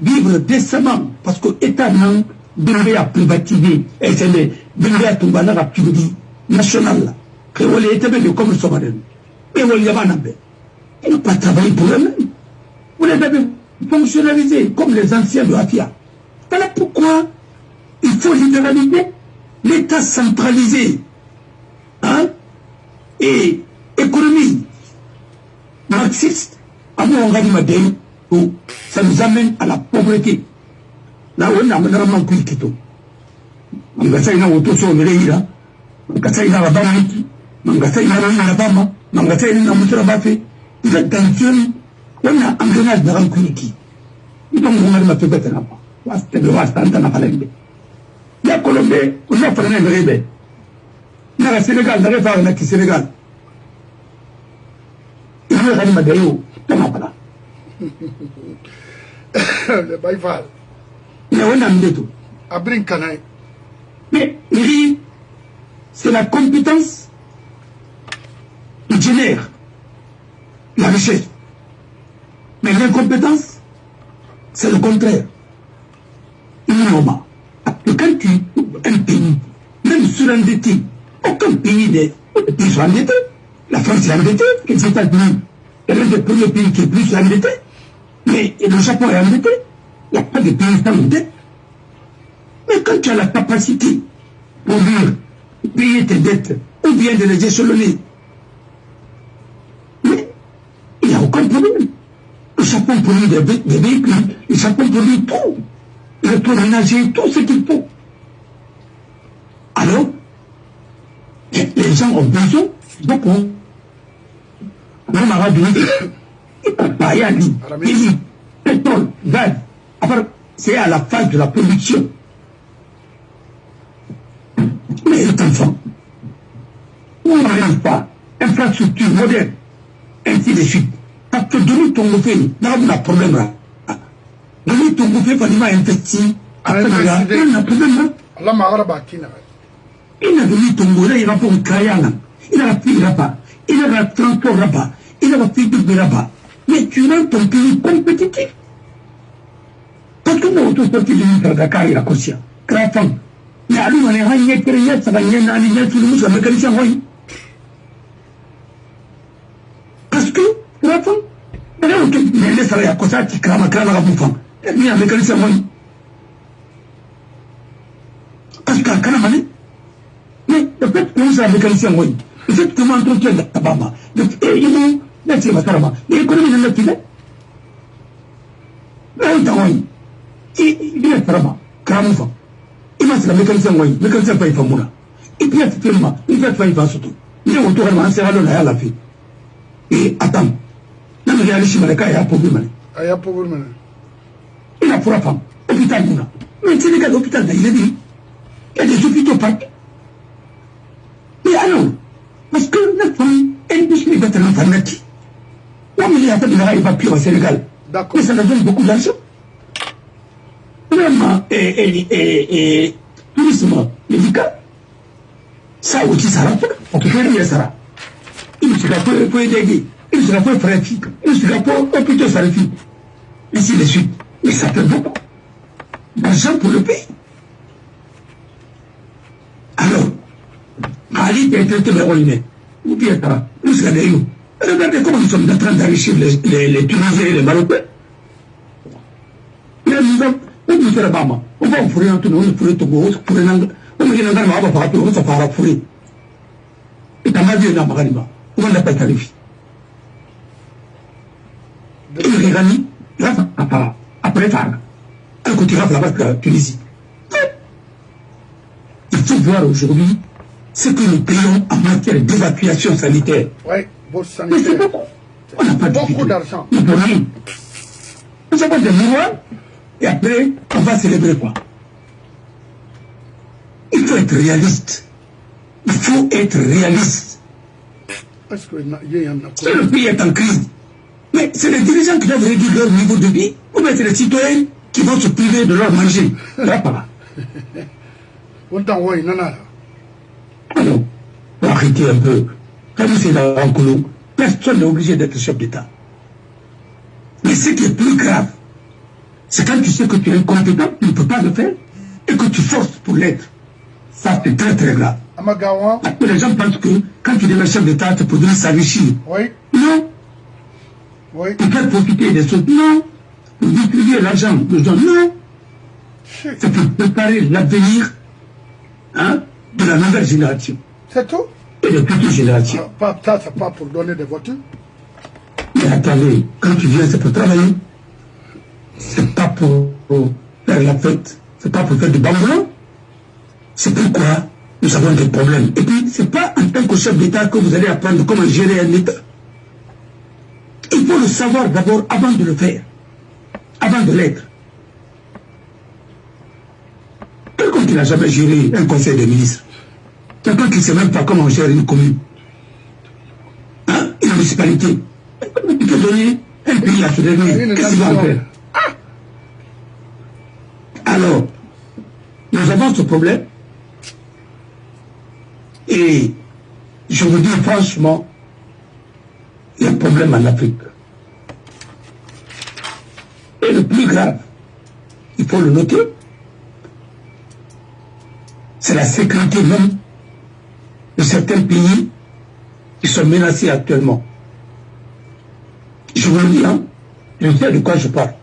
vivre décemment, parce que l'État n'a Bembea privatisé, et c'est le Bembea Toubana la privatisé nationale. Que vous l'avez été bien comme le Somalien. Et vous l'avez été. Il n'a pas travaillé pour eux-mêmes. Vous les avez fonctionnalisés comme les anciens de Afia. Voilà pourquoi il faut libéraliser l'État centralisé. Hein? Et économie marxiste, ça nous amène à la pauvreté. Là, on a un peu de temps. On a fait une auto sur le Réira. On a fait une Alabama. On a fait une Alabama. On a fait une Alabama. Vous êtes dans une on a engrenage de Rankuniki. Ils vont vous mettre peut être là-bas. C'est le roi Santa Napalembe. Il y a Colombie, on a pris un rébé. Il y a le Sénégal, il y a le Sénégal. Il y a le Madéo, il y a pas le Baïval. Il y a un tout. Abrin Kanaï. Mais il c'est la compétence qui génère la richesse. Mais l'incompétence, c'est le contraire. Innommable. Quand tu un pays, même surendetté, aucun pays sont endettés. La France est endettée, les États-Unis, c'est l'un des premiers pays qui est plus endetté. Mais le Japon est endetté. Il n'y a pas de pays sans dette. Mais quand tu as la capacité pour dire, payer tes dettes, ou bien de les échelonner, mais il n'y a aucun problème. Le Japon produit des véhicules, le Japon produit tout. Il peut ménager tout ce qu'il faut. Alors, les gens ont besoin beaucoup. Même Arabie, il ne peut pas y aller. Il dit, pétrole, gaz, c'est à la phase de la production. Mais les enfants, on n'arrive pas, infrastructure moderne, ainsi de suite. Parce que de ton gouvernement, il y a un problème là. De ton gouvernement va investir. Il y a un problème là. Il a donné ton gouvernement, il va pour un Kayana. Il a fait là-bas. Il a fait transport là-bas. Il a fait tout là-bas. Mais tu rends ton pays compétitif. Parce que nous, tous sortis de l'Inter Dakar, il a conscient. Crafang. Mais à lui, on est rien créé, ça va y aller, il y a tout le monde, ça va mécanicien, oui. Parce que, Crafang, il y a un truc, mais il est à cause de ça, crama, la bouffant. Il y a un mécanicien, oui. Parce qu'à Kanamani, mais le fait que nous avons un mécanicien, oui. Le fait que nous avons un truc de Tabama, il est Matarama, l'économie de l'État. Il est vraiment, Kramoufa. Il m'a dit la mécanicien, oui, mécanicien pas Mouna. Il peut être tellement, il peut être pas surtout. Il est autour de moi, c'est à la vie. Et attends, là, il y a les Chimalaka, il y a un problème. Il y a un problème. Il a pour la femme, hôpital Mouna. Mais c'est les gars d'hôpital, il a dit, il y a des hôpitaux partout. Mais alors, parce que la femme, elle dit qu'il va être l'enfant natif. Là, il y a pas de rail papier au Sénégal. D'accord. Mais ça leur donne beaucoup d'argent. Vraiment, et tourisme médical, ça aussi, ça rapporte. On peut faire ça. Il ne sera pas pour aider, il ne sera pas pour être il ne sera pas plutôt ça refit. Ainsi de suite. Mais ça fait beaucoup d'argent pour le pays. Alors, Ali qui a traité le Rolimé, ou bien ça, nous regardez-nous. Regardez comment nous sommes en train d'enrichir les Tunisiens et les Marocains. Mais nous avons on va Bama, on va fourrer un tour, on va fourrer Togo, on va fourrer Nanga, on va fourrer Nanga, on va fourrer, on va fourrer. Et ta magie est là, Magalima, on va l'appeler Talifi. Et le Régani, après Farga, à côté de la Tunisie. voir aujourd'hui ce que nous payons en matière d'évacuation sanitaire. Oui, bourse Mais c'est sanitaire. beaucoup. On n'a pas Beaucoup d'argent. Nous avons des mois et après, on va célébrer quoi? Il faut être réaliste. Il faut être réaliste. Est-ce qu'il y en a Si le pays est en crise, mais c'est les dirigeants qui doivent réduire leur niveau de vie, ou bien c'est les citoyens qui vont se priver de leur manger. Là, pas là. Alors, pour arrêter un peu, quand c'est dans l'encolo, personne n'est obligé d'être chef d'État. Mais ce qui est plus grave, c'est quand tu sais que tu es incompétent, tu ne peux pas le faire, et que tu forces pour l'être. Ça, c'est très très grave. Amagawa. Parce que les gens pensent que quand tu deviens chef d'État, tu peux venir s'enrichir. Oui. Non. Oui. Pour faire profiter des autres. Non. Pour distribuer l'argent aux gens. Non. C'est pour préparer l'avenir de la nouvelle génération. C'est tout? Et de toute génération. Ça, c'est pas pour donner des voitures. Mais attendez, quand tu viens, c'est pour travailler. C'est pas pour faire la fête. C'est pas pour faire du bambou. C'est pourquoi nous avons des problèmes. Et puis, c'est pas en tant que chef d'État que vous allez apprendre comment gérer un État. Il faut le savoir d'abord avant de le faire. Avant de l'être. Quelqu'un qui n'a jamais géré un conseil des ministres. Quelqu'un qui ne sait même pas comment gérer une commune. Une municipalité. Il peut donner un pays à se devenir. Qu'est-ce qu'il va en faire? Alors, nous avons ce problème. Et je vous dis franchement, il y a un problème en Afrique. Et le plus grave, il faut le noter, c'est la sécurité même de certains pays qui sont menacés actuellement. Je vous le dis, je sais de quoi je parle.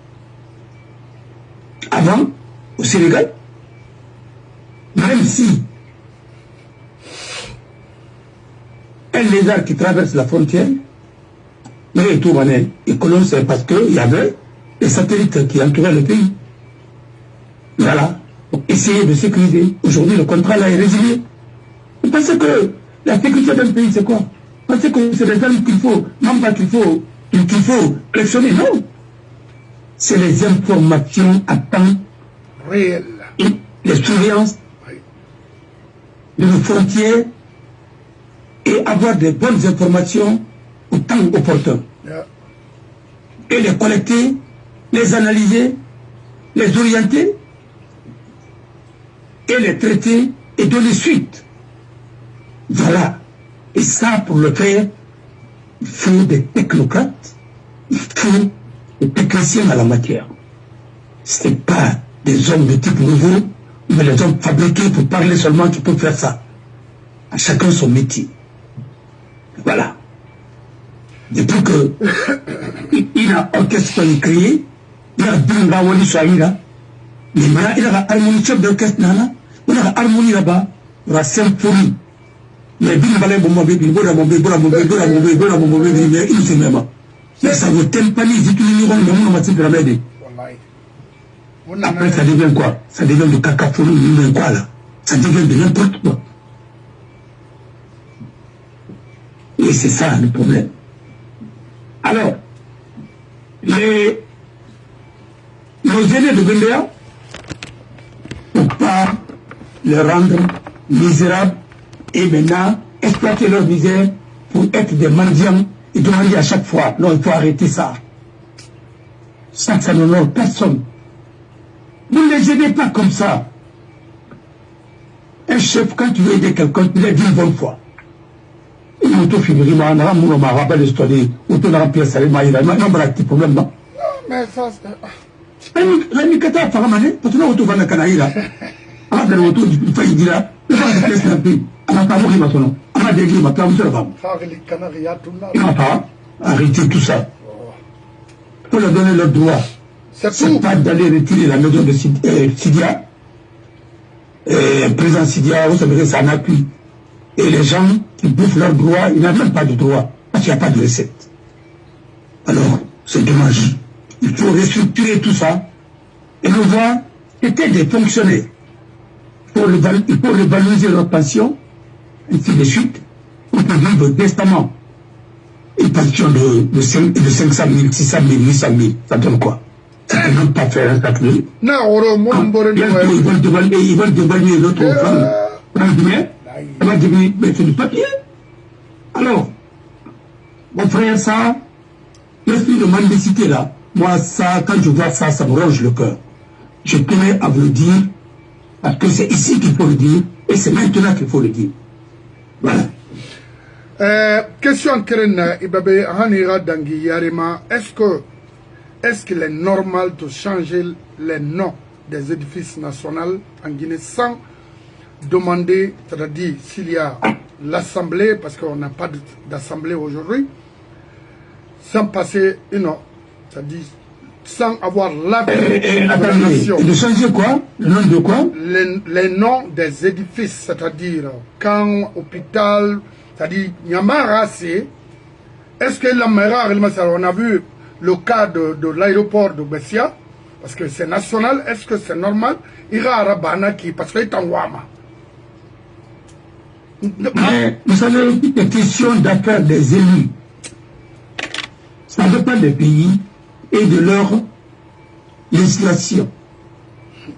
Avant, au Sénégal, même si un lézard qui traverse la frontière, mais tout et Colombe, c'est parce qu'il y avait des satellites qui entouraient le pays. Voilà. Donc, essayer de sécuriser. Aujourd'hui, le contrat là est résilié. Vous pensez que la sécurité d'un pays, c'est quoi? Vous pensez que c'est des armes qu'il faut, non pas qu'il faut collectionner, non. C'est les informations à temps réel. Et les surveillances de nos frontières et avoir des bonnes informations au temps opportun. Yeah. Et les collecter, les analyser, les orienter et les traiter et donner suite. Voilà. Et ça, pour le faire, il faut des technocrates, il faut des techniciens à la matière. Ce n'est pas des hommes de type nouveau, mais les hommes fabriqués pour parler seulement qui peuvent faire ça. À chacun son métier. Voilà. Depuis que il a orchestre créé, il a bien Wali Swahila, mais maintenant il a harmonie chef d'orchestre, il a harmonie là-bas, il a symphonie. Mais bien balai bomba bébé, bora bomba, mais il se même. Mais ça vous tympanise, tout le monde, mais on m'a dit de la m'aider. Après ça devient quoi? Ça devient de cacophonie, mais quoi là? Ça devient de n'importe quoi. Et c'est ça le problème. Alors, nos aînés de Bendéa, pour ne pas les rendre misérables et maintenant exploiter leur misère pour être des mendiants et demander à chaque fois, non, il faut arrêter ça. Ça n'honore personne. Vous ne les aidez pas comme ça. Un chef, quand tu veux aider quelqu'un, tu l'aides une bonne fois. Non, mais ça, arrêtez tout ça. Pour leur donner leur droit. C'est pas d'aller retirer la maison de Sidia. Président Sidia, vous savez que c'est un appui. Et les gens qui bouffent leurs droits, ils n'ont même pas de droit, parce qu'il n'y a pas de recette. Alors, c'est dommage. Il faut restructurer tout ça. Et nous voir, étaient des fonctionnaires il faut revaloriser leur pension, ainsi de suite, pour vivre décemment. Une pension de 500 000, 600 000, 800 000, ça donne quoi? Ça ne peut même pas faire un calcul. Ils veulent dévaluer l'autre franc. Ça va devenir, mais c'est du papier. Alors, mon frère, ça, l'esprit de mendicité là, moi, ça, quand je vois ça, ça me ronge le cœur. Je tenais à vous le dire, parce que c'est ici qu'il faut le dire, et c'est maintenant qu'il faut le dire. Voilà. Question Keren Ibabe Hanira Dangi Yarima, est-ce qu'il est normal de changer les noms des édifices nationaux en Guinée sans demander, c'est-à-dire s'il y a l'Assemblée, parce qu'on n'a pas d'Assemblée aujourd'hui, sans passer, c'est-à-dire sans avoir l'avis de la nation. Et de changer quoi? Le nom de quoi? Les noms des édifices, c'est-à-dire camp, hôpital, c'est-à-dire Nyamara, est-ce que la Mera, on a vu le cas de l'aéroport de Bessia, parce que c'est national, est-ce que c'est normal? Ira Arabana qui, parce qu'il est en Wama. Mais vous savez, toutes les questions d'affaires des élus, ça dépend des pays et de leur législation.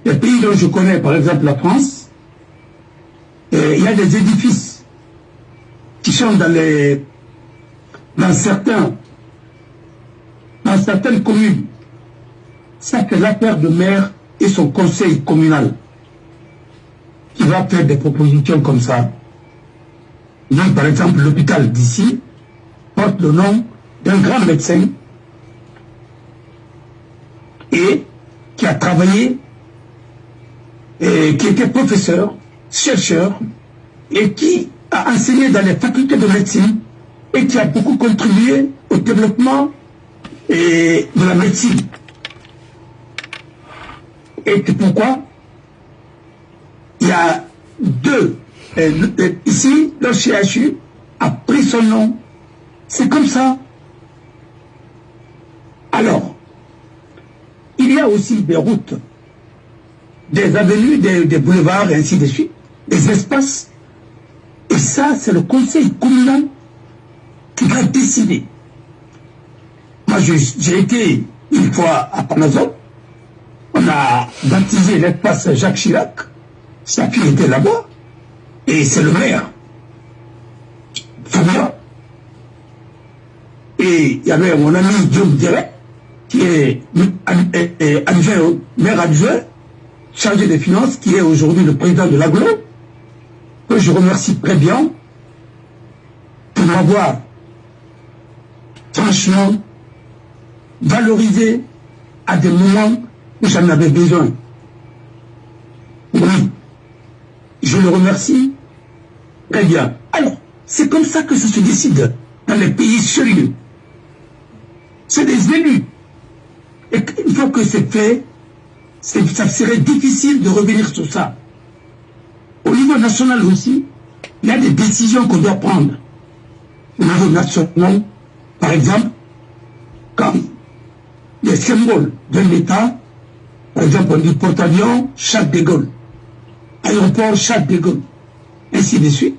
Les pays dont je connais, par exemple la France, il y a des édifices qui sont dans certaines communes. Ça, c'est l'affaire de maire et son conseil communal qui va faire des propositions comme ça. Donc, par exemple, l'hôpital d'ici porte le nom d'un grand médecin et qui a travaillé, et qui était professeur, chercheur, et qui a enseigné dans les facultés de médecine et qui a beaucoup contribué au développement de la médecine. Et c'est pourquoi il y a ici, le CHU a pris son nom. C'est comme ça. Alors, il y a aussi des routes, des avenues, des boulevards et ainsi de suite, des espaces. Et ça, c'est le conseil communal qui va décider. Moi, j'ai été une fois à Panazon. On a baptisé l'espace Jacques Chirac. Sa fille était là-bas. Et c'est le maire, Fabien. Et il y avait mon ami Diop Direct, qui est maire adjoint, chargé des finances, qui est aujourd'hui le président de l'Aglo, que je remercie très bien pour m'avoir franchement valorisé à des moments où j'en avais besoin. Oui, je le remercie très bien. Alors, c'est comme ça que ça se décide dans les pays sérieux. C'est des élus. Et une fois que c'est fait, ça serait difficile de revenir sur ça. Au niveau national aussi, il y a des décisions qu'on doit prendre. Au niveau national, par exemple, quand les symboles d'un État, par exemple, on dit porte-avions, Charles de Gaulle, aéroport, Charles de Gaulle, ainsi de suite.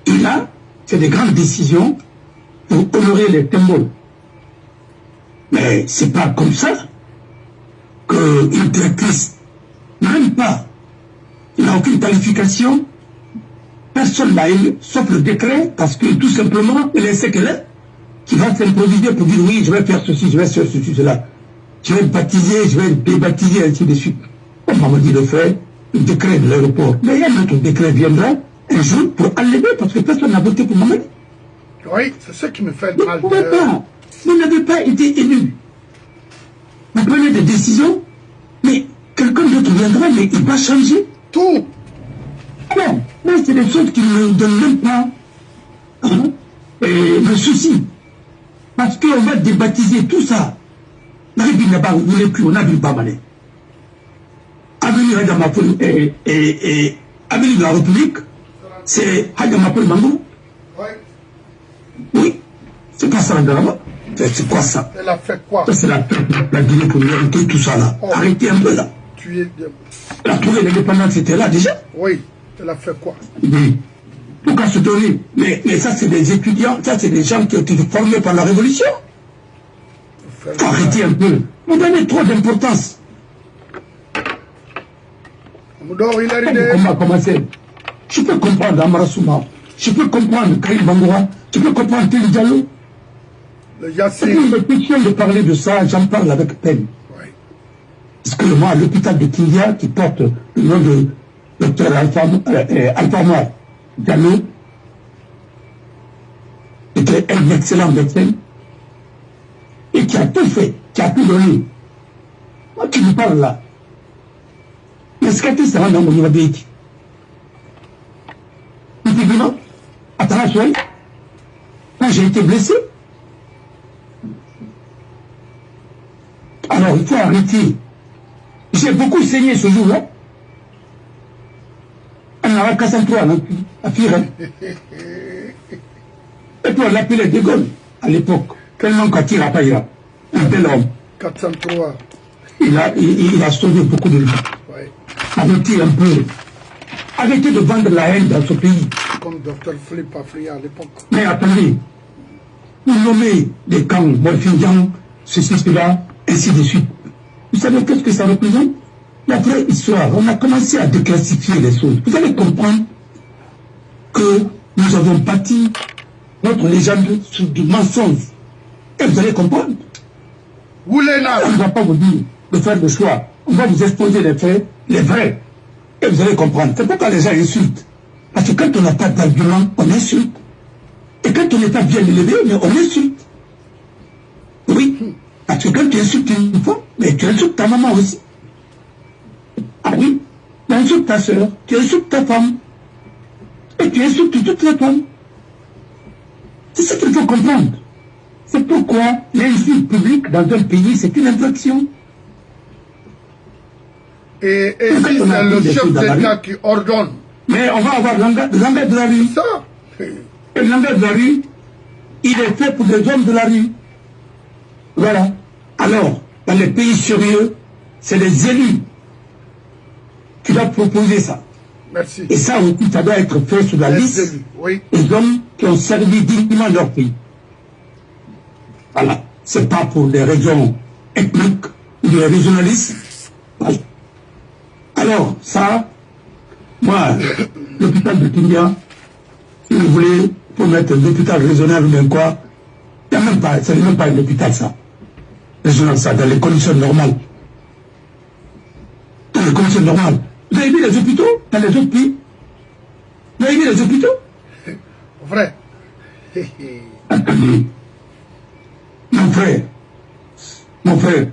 Et là, c'est des grandes décisions pour honorer les symboles. Mais c'est pas comme ça qu'une directrice, même pas, il n'a aucune qualification, personne l'a élu, sauf le décret, parce que tout simplement, il est ce qu'elle est, qui va s'improviser pour dire oui, je vais faire ceci, je vais faire ceci, cela. Je vais baptiser, je vais débaptiser, ainsi de suite. On m'a dit de faire le décret de l'aéroport. Mais il y a un autre décret viendra un jour pour enlever, parce que personne n'a voté pour Mohamed. Oui, c'est ça qui me fait mal. Vous n'avez pas été élu. Vous prenez des décisions, mais quelqu'un d'autre viendra, mais il va changer tout. Non, mais c'est des choses qui ne donnent même pas le souci. Parce qu'on va débaptiser tout ça. La République n'a pas voulu plus, on n'a vu pas mal. Avenue Hadjamapol et Avenue de la République, c'est Hadjamapol Mangou. Oui, c'est pas ça là-bas. C'est quoi ça? Elle a fait quoi? Ça, c'est la Guinée pour tout ça là. Oh. Arrêtez un peu là. Tu es... Elle a trouvé l'indépendance, c'était là déjà. Oui, elle a fait quoi? Oui. Pourquoi se donner? Mais ça, c'est des étudiants, ça, c'est des gens qui ont été formés par la Révolution. Il faut arrêter un peu. Vous donnez trop d'importance. Il a Le combat a commencé. Je peux comprendre Amara Souma. Je peux comprendre Karim Bangoura. Je peux comprendre Télé Diallo. Le C'est Yassine. une question de parler de ça, j'en parle avec peine. Oui. Parce que moi, l'hôpital de Kindia, qui porte le nom de Dr Alpha Diallo, était un excellent médecin et qui a tout fait, qui a tout donné. Moi, tu me parles là. Mais ce que ça va dans mon niveau de vie. Effectivement, à Tarachouel, quand j'ai été blessé, alors il faut arrêter. J'ai beaucoup saigné ce jour-là. On a 403 à Firen. Et puis on l'appelait De Gaulle à l'époque. Tellement qu'à Tirapaïra, un tel homme. 403. Il a sauvé beaucoup de gens. Oui. Arrêtez un peu. Arrêtez de vendre la haine dans ce pays. Comme Dr Philippe Afria à l'époque. Mais attendez, vous nommez des camps, Morfinjan, ceci, cela, ainsi de suite. Vous savez qu'est-ce que ça représente? La vraie histoire, on a commencé à déclassifier les choses. Vous allez comprendre que nous avons bâti notre légende sur du mensonge. Et vous allez comprendre. On ne va pas vous dire de faire le choix. On va vous exposer les faits, les vrais. Et vous allez comprendre. C'est pourquoi les gens insultent. Parce que quand on n'a pas d'argument, on insulte. Et quand on n'est pas bien élevé, mais on insulte. Oui. Parce que quand tu insultes une fois, mais tu insultes ta maman aussi. Ah oui. Tu insultes ta soeur, tu insultes ta femme. Et tu insultes toutes les femmes. C'est ça qu'il faut comprendre. C'est pourquoi l'insulte publique dans un pays, c'est une infraction. Et si c'est le chef d'État qui ordonne. Mais on va avoir le langage de la rue. Ça. Et le langage de la rue, il est fait pour les hommes de la rue. Voilà. Alors, dans les pays sérieux, c'est les élus qui doivent proposer ça. Merci. Et ça aussi, ça doit être fait sur la liste oui. des hommes qui ont servi dignement leur pays. Voilà. C'est pas pour des raisons ethniques ou des régionalistes. Voilà. Alors, ça, moi, l'hôpital de Kindia, si vous voulez, pour mettre un hôpital régional ou bien quoi, il n'y a même pas, c'est même pas un hôpital ça. Régional ça, dans les conditions normales. Dans les conditions normales. Vous avez vu les hôpitaux dans les autres pays? Vous avez vu les hôpitaux? Vrai. Attendez. Mon frère,